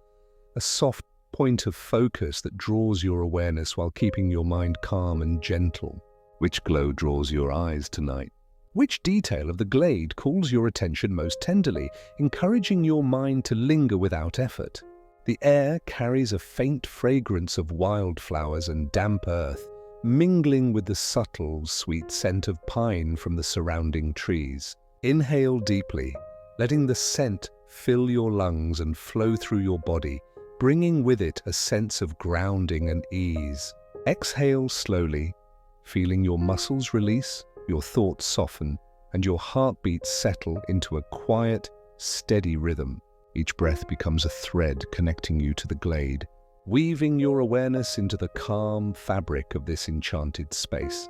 a soft point of focus that draws your awareness while keeping your mind calm and gentle. Which glow draws your eyes tonight? Which detail of the glade calls your attention most tenderly, encouraging your mind to linger without effort? The air carries a faint fragrance of wildflowers and damp earth, mingling with the subtle, sweet scent of pine from the surrounding trees. Inhale deeply, letting the scent fill your lungs and flow through your body, bringing with it a sense of grounding and ease. Exhale slowly, feeling your muscles release, your thoughts soften, and your heartbeat settle into a quiet, steady rhythm. Each breath becomes a thread connecting you to the glade, weaving your awareness into the calm fabric of this enchanted space.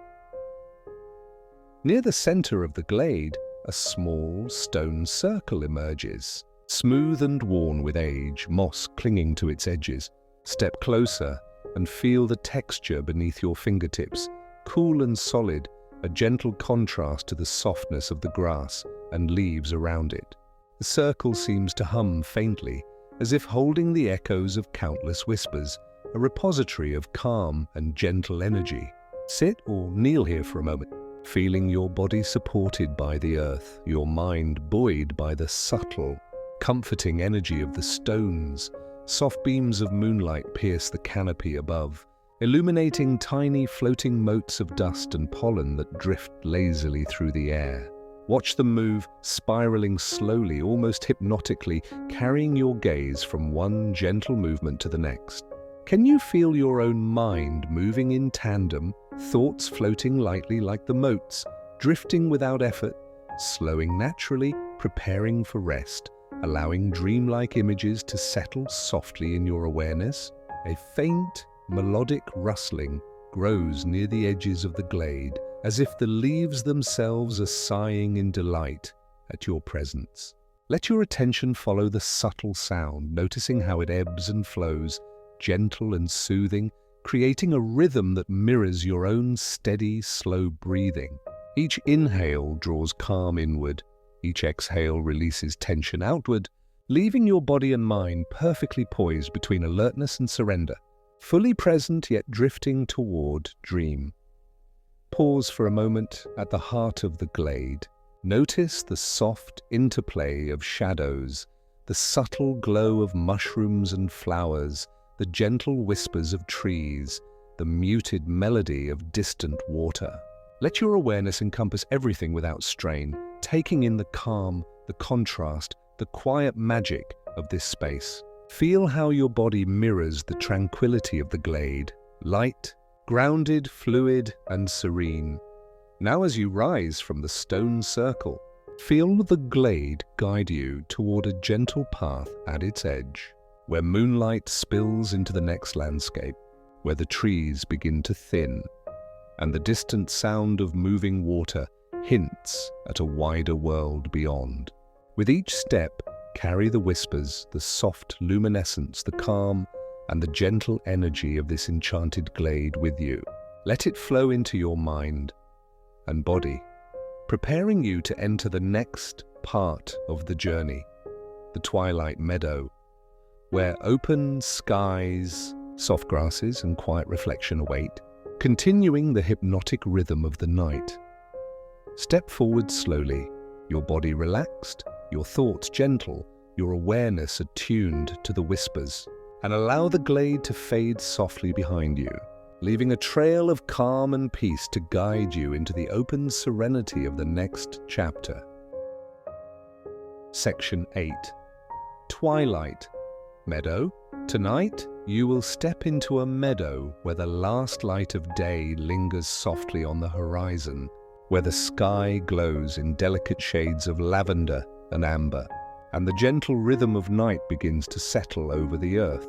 Near the center of the glade, a small stone circle emerges, smooth and worn with age, moss clinging to its edges. Step closer and feel the texture beneath your fingertips, cool and solid, a gentle contrast to the softness of the grass and leaves around it. The circle seems to hum faintly, as if holding the echoes of countless whispers, a repository of calm and gentle energy. Sit or kneel here for a moment, feeling your body supported by the earth, your mind buoyed by the subtle, comforting energy of the stones. Soft beams of moonlight pierce the canopy above, illuminating tiny floating motes of dust and pollen that drift lazily through the air. Watch them move, spiraling slowly, almost hypnotically, carrying your gaze from one gentle movement to the next. Can you feel your own mind moving in tandem, thoughts floating lightly like the motes, drifting without effort, slowing naturally, preparing for rest, allowing dreamlike images to settle softly in your awareness? A faint, melodic rustling grows near the edges of the glade, as if the leaves themselves are sighing in delight at your presence. Let your attention follow the subtle sound, noticing how it ebbs and flows, gentle and soothing, creating a rhythm that mirrors your own steady, slow breathing. Each inhale draws calm inward, each exhale releases tension outward, leaving your body and mind perfectly poised between alertness and surrender, fully present yet drifting toward dream. Pause for a moment at the heart of the glade. Notice the soft interplay of shadows, the subtle glow of mushrooms and flowers, the gentle whispers of trees, the muted melody of distant water. Let your awareness encompass everything without strain, taking in the calm, the contrast, the quiet magic of this space. Feel how your body mirrors the tranquility of the glade, light, grounded, fluid, and serene. Now as you rise from the stone circle, feel the glade guide you toward a gentle path at its edge, where moonlight spills into the next landscape, where the trees begin to thin, and the distant sound of moving water hints at a wider world beyond. With each step, carry the whispers, the soft luminescence, the calm, and the gentle energy of this enchanted glade with you. Let it flow into your mind and body, preparing you to enter the next part of the journey, the Twilight Meadow, where open skies, Soft grasses and quiet reflection await, continuing the hypnotic rhythm of the night. Step forward slowly, your body relaxed, your thoughts gentle, your awareness attuned to the whispers, and allow the glade to fade softly behind you, leaving a trail of calm and peace to guide you into the open serenity of the next chapter. Section 8. Twilight. Meadow. Tonight, you will step into a meadow where the last light of day lingers softly on the horizon, where the sky glows in delicate shades of lavender and amber, and the gentle rhythm of night begins to settle over the earth.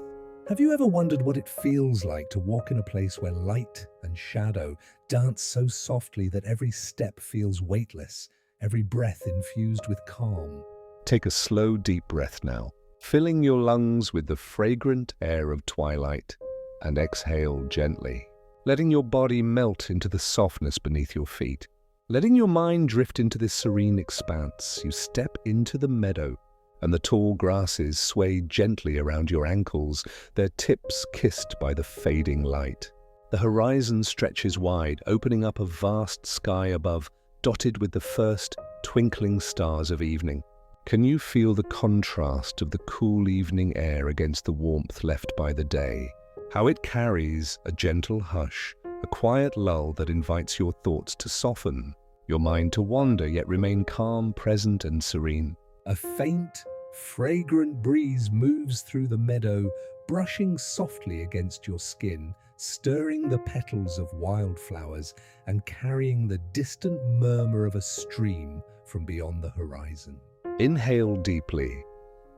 Have you ever wondered what it feels like to walk in a place where light and shadow dance so softly that every step feels weightless, every breath infused with calm? Take a slow, deep breath now, filling your lungs with the fragrant air of twilight, and exhale gently, letting your body melt into the softness beneath your feet. Letting your mind drift into this serene expanse, you step into the meadow, and the tall grasses sway gently around your ankles, their tips kissed by the fading light. The horizon stretches wide, opening up a vast sky above, dotted with the first twinkling stars of evening. Can you feel the contrast of the cool evening air against the warmth left by the day? How it carries a gentle hush, a quiet lull that invites your thoughts to soften, your mind to wander yet remain calm, present and serene. A faint, fragrant breeze moves through the meadow, brushing softly against your skin, stirring the petals of wildflowers and carrying the distant murmur of a stream from beyond the horizon. Inhale deeply,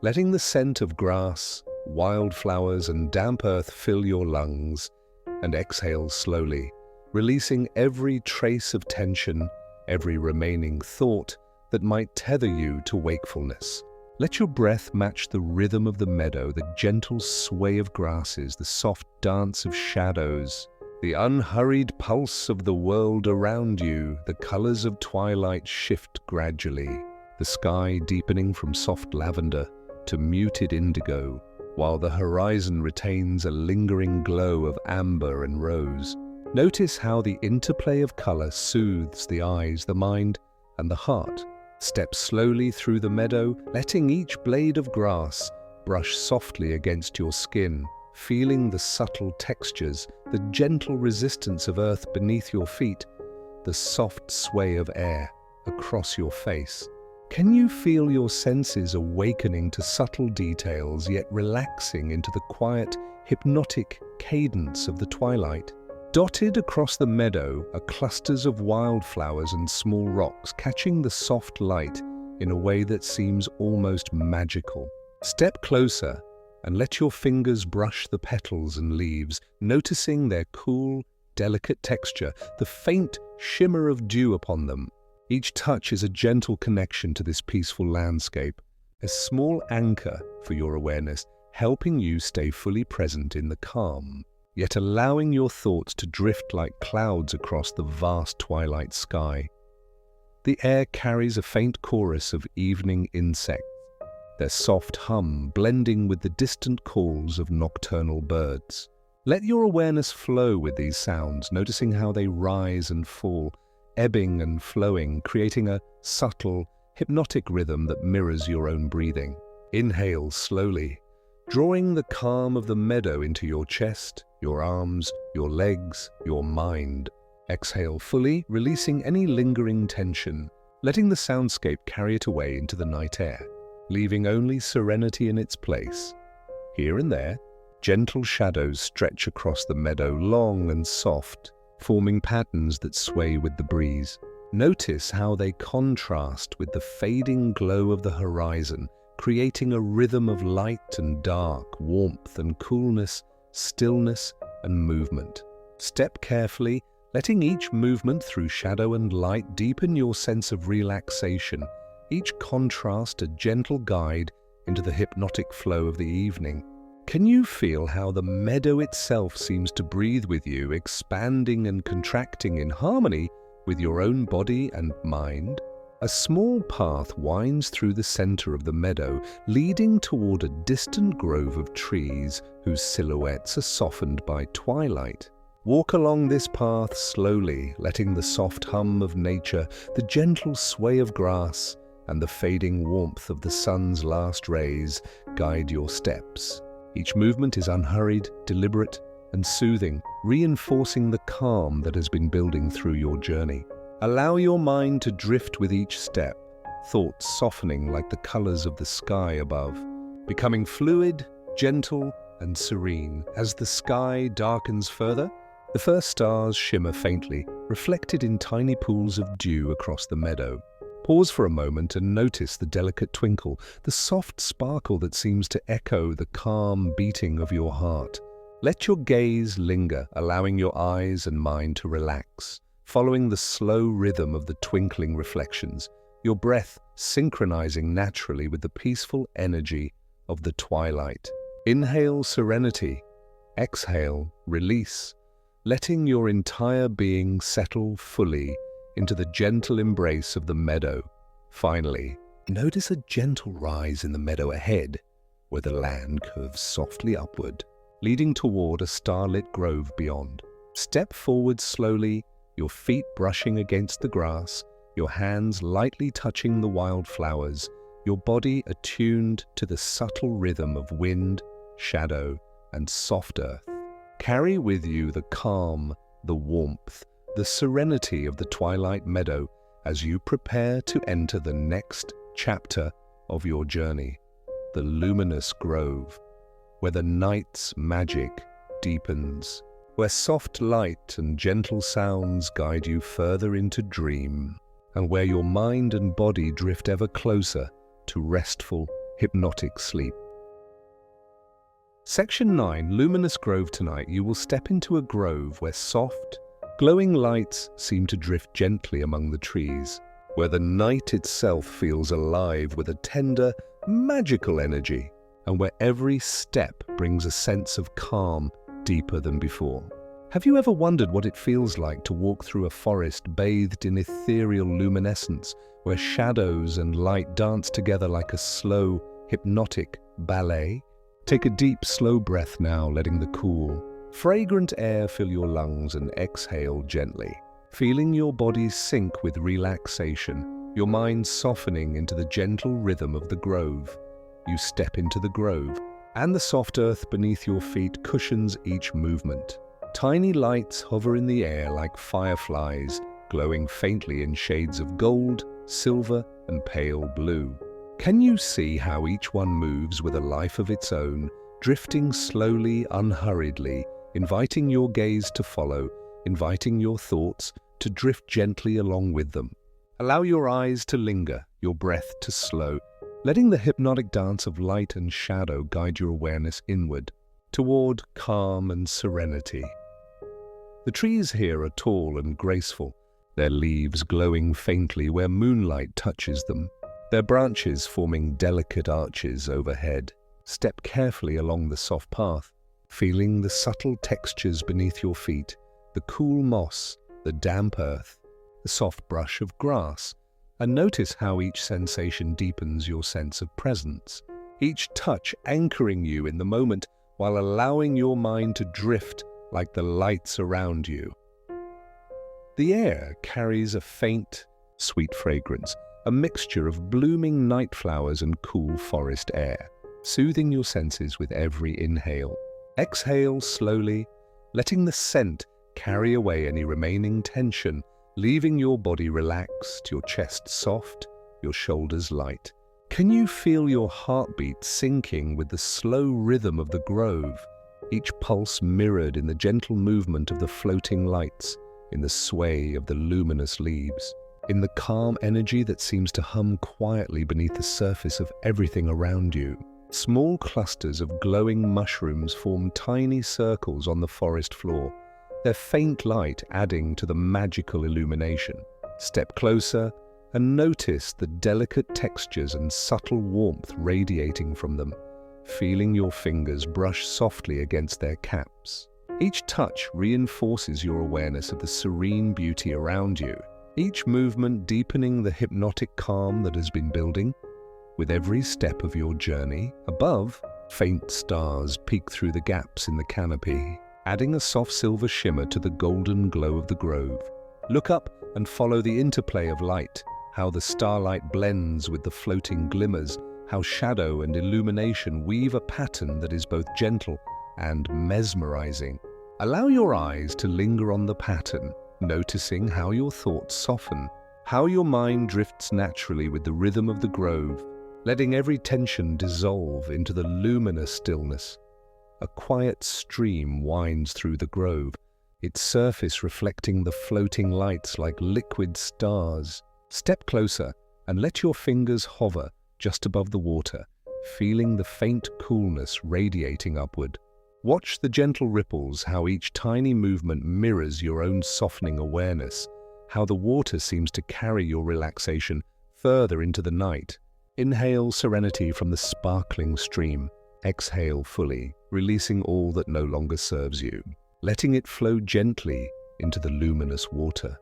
letting the scent of grass, wildflowers and damp earth fill your lungs, and exhale slowly, releasing every trace of tension, every remaining thought that might tether you to wakefulness. Let your breath match the rhythm of the meadow, the gentle sway of grasses, the soft dance of shadows, the unhurried pulse of the world around you. The colors of twilight shift gradually, the sky deepening from soft lavender to muted indigo, while the horizon retains a lingering glow of amber and rose. Notice how the interplay of color soothes the eyes, the mind, and the heart. Step slowly through the meadow, letting each blade of grass brush softly against your skin, feeling the subtle textures, the gentle resistance of earth beneath your feet, the soft sway of air across your face. Can you feel your senses awakening to subtle details yet relaxing into the quiet, hypnotic cadence of the twilight? Dotted across the meadow are clusters of wildflowers and small rocks, catching the soft light in a way that seems almost magical. Step closer and let your fingers brush the petals and leaves, noticing their cool, delicate texture, the faint shimmer of dew upon them. Each touch is a gentle connection to this peaceful landscape, a small anchor for your awareness, helping you stay fully present in the calm, yet allowing your thoughts to drift like clouds across the vast twilight sky. The air carries a faint chorus of evening insects, their soft hum blending with the distant calls of nocturnal birds. Let your awareness flow with these sounds, noticing how they rise and fall, ebbing and flowing, creating a subtle, hypnotic rhythm that mirrors your own breathing. Inhale slowly, drawing the calm of the meadow into your chest, your arms, your legs, your mind. Exhale fully, releasing any lingering tension, letting the soundscape carry it away into the night air, leaving only serenity in its place. Here and there, gentle shadows stretch across the meadow, long and soft, forming patterns that sway with the breeze. Notice how they contrast with the fading glow of the horizon, creating a rhythm of light and dark, warmth and coolness, stillness and movement. Step carefully, letting each movement through shadow and light deepen your sense of relaxation, each contrast a gentle guide into the hypnotic flow of the evening. Can you feel how the meadow itself seems to breathe with you, expanding and contracting in harmony with your own body and mind? A small path winds through the center of the meadow, leading toward a distant grove of trees whose silhouettes are softened by twilight. Walk along this path slowly, letting the soft hum of nature, the gentle sway of grass, and the fading warmth of the sun's last rays guide your steps. Each movement is unhurried, deliberate, and soothing, reinforcing the calm that has been building through your journey. Allow your mind to drift with each step, thoughts softening like the colors of the sky above, becoming fluid, gentle, and serene. As the sky darkens further, the first stars shimmer faintly, reflected in tiny pools of dew across the meadow. Pause for a moment and notice the delicate twinkle, the soft sparkle that seems to echo the calm beating of your heart. Let your gaze linger, allowing your eyes and mind to relax, following the slow rhythm of the twinkling reflections, your breath synchronizing naturally with the peaceful energy of the twilight. Inhale serenity, exhale release, letting your entire being settle fully into the gentle embrace of the meadow. Finally, notice a gentle rise in the meadow ahead, where the land curves softly upward, leading toward a starlit grove beyond. Step forward slowly, your feet brushing against the grass, your hands lightly touching the wildflowers, your body attuned to the subtle rhythm of wind, shadow, and soft earth. Carry with you the calm, the warmth, the serenity of the twilight meadow as you prepare to enter the next chapter of your journey, the Luminous Grove, where the night's magic deepens, where soft light and gentle sounds guide you further into dream, and where your mind and body drift ever closer to restful, hypnotic sleep. Section 9, Luminous Grove. Tonight you will step into a grove where soft, glowing lights seem to drift gently among the trees, where the night itself feels alive with a tender, magical energy, and where every step brings a sense of calm deeper than before. Have you ever wondered what it feels like to walk through a forest bathed in ethereal luminescence, where shadows and light dance together like a slow, hypnotic ballet? Take a deep, slow breath now, letting the cool, fragrant air fill your lungs and exhale gently, feeling your body sink with relaxation, your mind softening into the gentle rhythm of the grove. You step into the grove, and the soft earth beneath your feet cushions each movement. Tiny lights hover in the air like fireflies, glowing faintly in shades of gold, silver, and pale blue. Can you see how each one moves with a life of its own, drifting slowly, unhurriedly, inviting your gaze to follow, inviting your thoughts to drift gently along with them? Allow your eyes to linger, your breath to slow, letting the hypnotic dance of light and shadow guide your awareness inward, toward calm and serenity. The trees here are tall and graceful, their leaves glowing faintly where moonlight touches them, their branches forming delicate arches overhead. Step carefully along the soft path, feeling the subtle textures beneath your feet, the cool moss, the damp earth, the soft brush of grass, and notice how each sensation deepens your sense of presence, each touch anchoring you in the moment while allowing your mind to drift like the lights around you. The air carries a faint, sweet fragrance, a mixture of blooming night flowers and cool forest air, soothing your senses with every inhale. Exhale slowly, letting the scent carry away any remaining tension, leaving your body relaxed, your chest soft, your shoulders light. Can you feel your heartbeat syncing with the slow rhythm of the grove, each pulse mirrored in the gentle movement of the floating lights, in the sway of the luminous leaves, in the calm energy that seems to hum quietly beneath the surface of everything around you? Small clusters of glowing mushrooms form tiny circles on the forest floor, their faint light adding to the magical illumination. Step closer and notice the delicate textures and subtle warmth radiating from them, feeling your fingers brush softly against their caps. Each touch reinforces your awareness of the serene beauty around you, each movement deepening the hypnotic calm that has been building. With every step of your journey, above, faint stars peek through the gaps in the canopy, adding a soft silver shimmer to the golden glow of the grove. Look up and follow the interplay of light, how the starlight blends with the floating glimmers, how shadow and illumination weave a pattern that is both gentle and mesmerizing. Allow your eyes to linger on the pattern, noticing how your thoughts soften, how your mind drifts naturally with the rhythm of the grove, letting every tension dissolve into the luminous stillness. A quiet stream winds through the grove, its surface reflecting the floating lights like liquid stars. Step closer and let your fingers hover just above the water, feeling the faint coolness radiating upward. Watch the gentle ripples, how each tiny movement mirrors your own softening awareness, how the water seems to carry your relaxation further into the night. Inhale serenity from the sparkling stream. Exhale fully, releasing all that no longer serves you, letting it flow gently into the luminous water.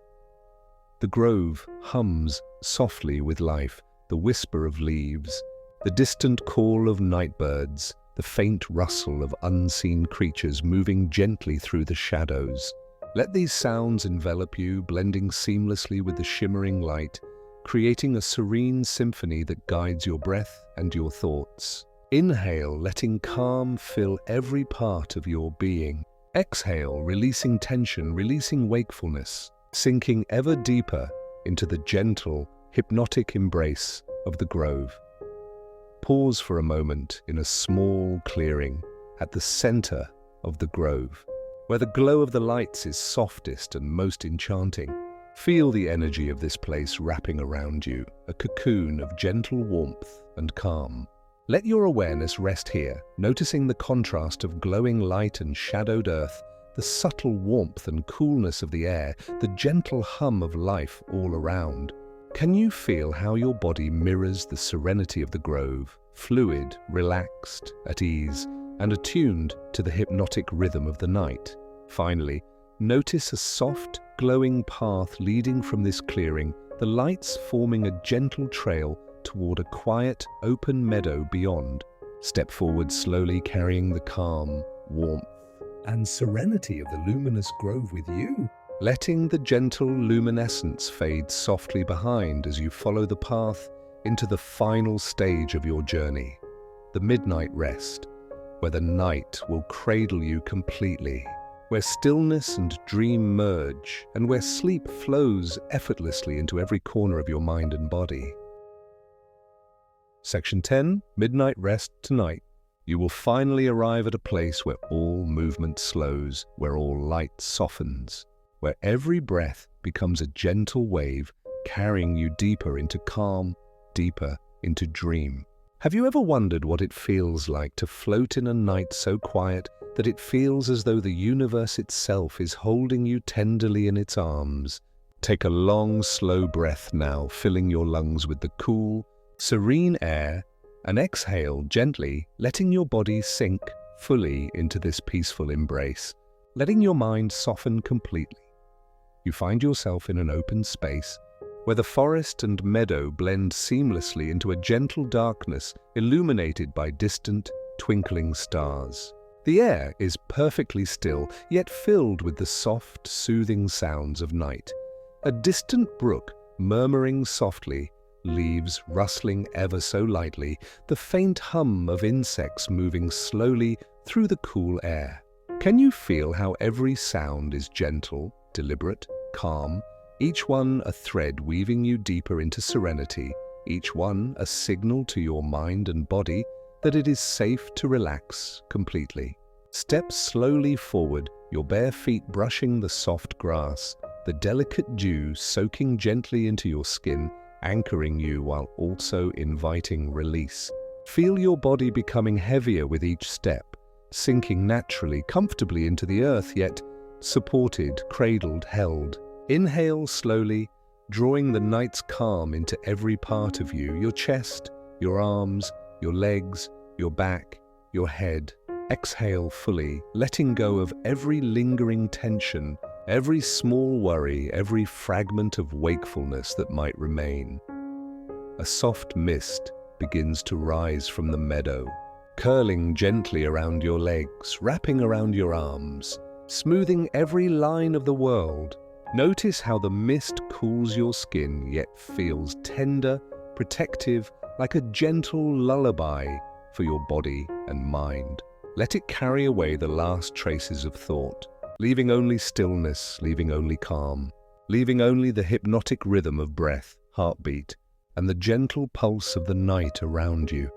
The grove hums softly with life, the whisper of leaves, the distant call of nightbirds, the faint rustle of unseen creatures moving gently through the shadows. Let these sounds envelop you, blending seamlessly with the shimmering light, creating a serene symphony that guides your breath and your thoughts. Inhale, letting calm fill every part of your being. Exhale, releasing tension, releasing wakefulness, sinking ever deeper into the gentle, hypnotic embrace of the grove. Pause for a moment in a small clearing at the center of the grove, where the glow of the lights is softest and most enchanting. Feel the energy of this place wrapping around you, a cocoon of gentle warmth and calm. Let your awareness rest here, noticing the contrast of glowing light and shadowed earth, the subtle warmth and coolness of the air, the gentle hum of life all around. Can you feel how your body mirrors the serenity of the grove, fluid, relaxed, at ease, and attuned to the hypnotic rhythm of the night? Finally, notice a soft, glowing path leading from this clearing, the lights forming a gentle trail toward a quiet, open meadow beyond. Step forward slowly, carrying the calm, warmth, and serenity of the luminous grove with you, letting the gentle luminescence fade softly behind as you follow the path into the final stage of your journey, the midnight rest, where the night will cradle you completely, where stillness and dream merge, and where sleep flows effortlessly into every corner of your mind and body. Section 10, Midnight Rest Tonight. You will finally arrive at a place where all movement slows, where all light softens, where every breath becomes a gentle wave carrying you deeper into calm, deeper into dream. Have you ever wondered what it feels like to float in a night so quiet that it feels as though the universe itself is holding you tenderly in its arms? Take a long, slow breath now, filling your lungs with the cool, serene air, and exhale gently, letting your body sink fully into this peaceful embrace, letting your mind soften completely. You find yourself in an open space where the forest and meadow blend seamlessly into a gentle darkness illuminated by distant, twinkling stars. The air is perfectly still, yet filled with the soft, soothing sounds of night. A distant brook murmuring softly, leaves rustling ever so lightly, the faint hum of insects moving slowly through the cool air. Can you feel how every sound is gentle, deliberate, calm, each one a thread weaving you deeper into serenity, each one a signal to your mind and body that it is safe to relax completely? Step slowly forward, your bare feet brushing the soft grass, the delicate dew soaking gently into your skin, anchoring you while also inviting release. Feel your body becoming heavier with each step, sinking naturally, comfortably into the earth, yet supported, cradled, held. Inhale slowly, drawing the night's calm into every part of you, your chest, your arms, your legs, your back, your head. Exhale fully, letting go of every lingering tension, every small worry, every fragment of wakefulness that might remain. A soft mist begins to rise from the meadow, curling gently around your legs, wrapping around your arms, smoothing every line of the world. Notice how the mist cools your skin, yet feels tender, protective, like a gentle lullaby for your body and mind. Let it carry away the last traces of thought, leaving only stillness, leaving only calm, leaving only the hypnotic rhythm of breath, heartbeat, and the gentle pulse of the night around you.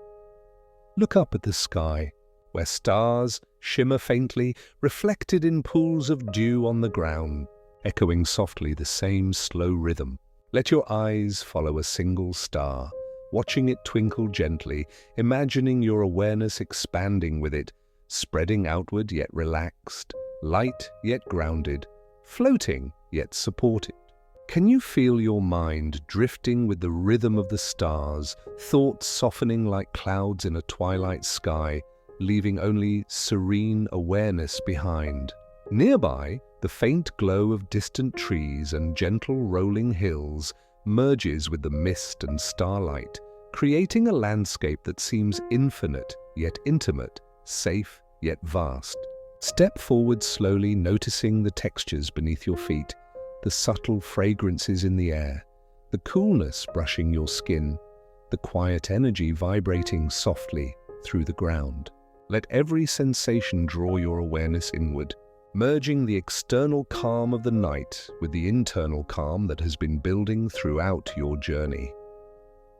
Look up at the sky, where stars shimmer faintly, reflected in pools of dew on the ground, echoing softly the same slow rhythm. Let your eyes follow a single star, watching it twinkle gently, imagining your awareness expanding with it, spreading outward yet relaxed, light yet grounded, floating yet supported. Can you feel your mind drifting with the rhythm of the stars, thoughts softening like clouds in a twilight sky, leaving only serene awareness behind? Nearby, the faint glow of distant trees and gentle rolling hills merges with the mist and starlight, creating a landscape that seems infinite yet intimate, safe yet vast. Step forward slowly, noticing the textures beneath your feet, the subtle fragrances in the air, the coolness brushing your skin, the quiet energy vibrating softly through the ground. Let every sensation draw your awareness inward, merging the external calm of the night with the internal calm that has been building throughout your journey.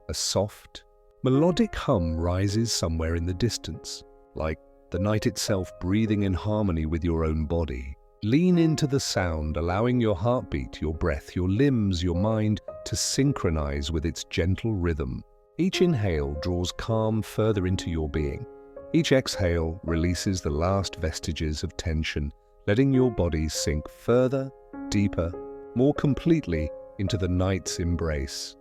A soft, melodic hum rises somewhere in the distance, like the night itself breathing in harmony with your own body. Lean into the sound, allowing your heartbeat, your breath, your limbs, your mind to synchronize with its gentle rhythm. Each inhale draws calm further into your being. Each exhale releases the last vestiges of tension, letting your body sink further, deeper, more completely into the night's embrace.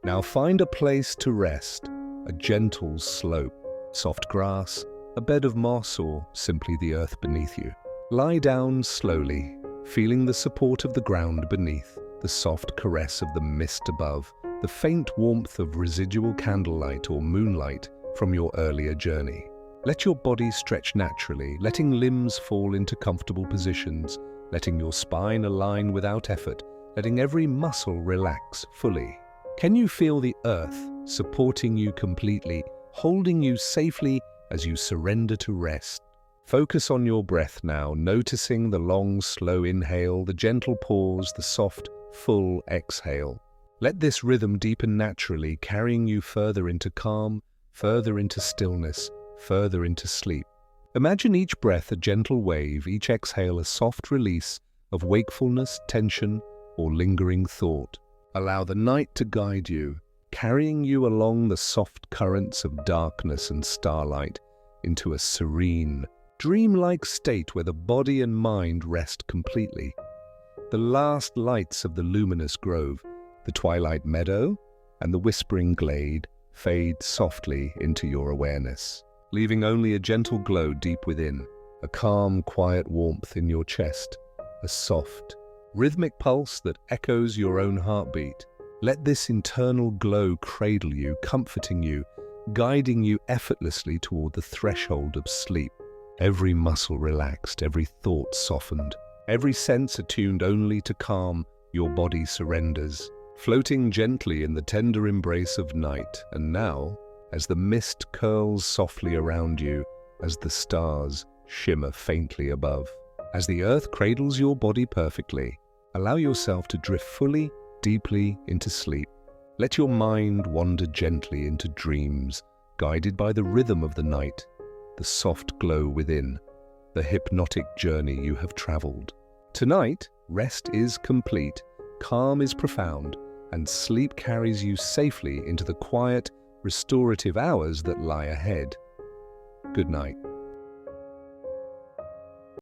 Now find a place to rest, a gentle slope, soft grass, a bed of moss, or simply the earth beneath you. Lie down slowly, feeling the support of the ground beneath, the soft caress of the mist above, the faint warmth of residual candlelight or moonlight from your earlier journey. Let your body stretch naturally, letting limbs fall into comfortable positions, letting your spine align without effort, letting every muscle relax fully. Can you feel the earth supporting you completely, holding you safely as you surrender to rest? Focus on your breath now, noticing the long, slow inhale, the gentle pause, the soft, full exhale. Let this rhythm deepen naturally, carrying you further into calm, further into stillness, further into sleep. Imagine each breath a gentle wave, each exhale a soft release of wakefulness, tension, or lingering thought. Allow the night to guide you, carrying you along the soft currents of darkness and starlight into a serene, dreamlike state where the body and mind rest completely. The last lights of the Luminous Grove, the Twilight Meadow, and the whispering glade fade softly into your awareness, leaving only a gentle glow deep within, a calm, quiet warmth in your chest, a soft, rhythmic pulse that echoes your own heartbeat. Let this internal glow cradle you, comforting you, guiding you effortlessly toward the threshold of sleep. Every muscle relaxed, every thought softened, every sense attuned only to calm, your body surrenders, floating gently in the tender embrace of night. And now, as the mist curls softly around you, as the stars shimmer faintly above, as the earth cradles your body perfectly, allow yourself to drift fully, deeply into sleep. Let your mind wander gently into dreams, guided by the rhythm of the night, the soft glow within, the hypnotic journey you have traveled. Tonight, rest is complete, calm is profound, and sleep carries you safely into the quiet, restorative hours that lie ahead. Good night.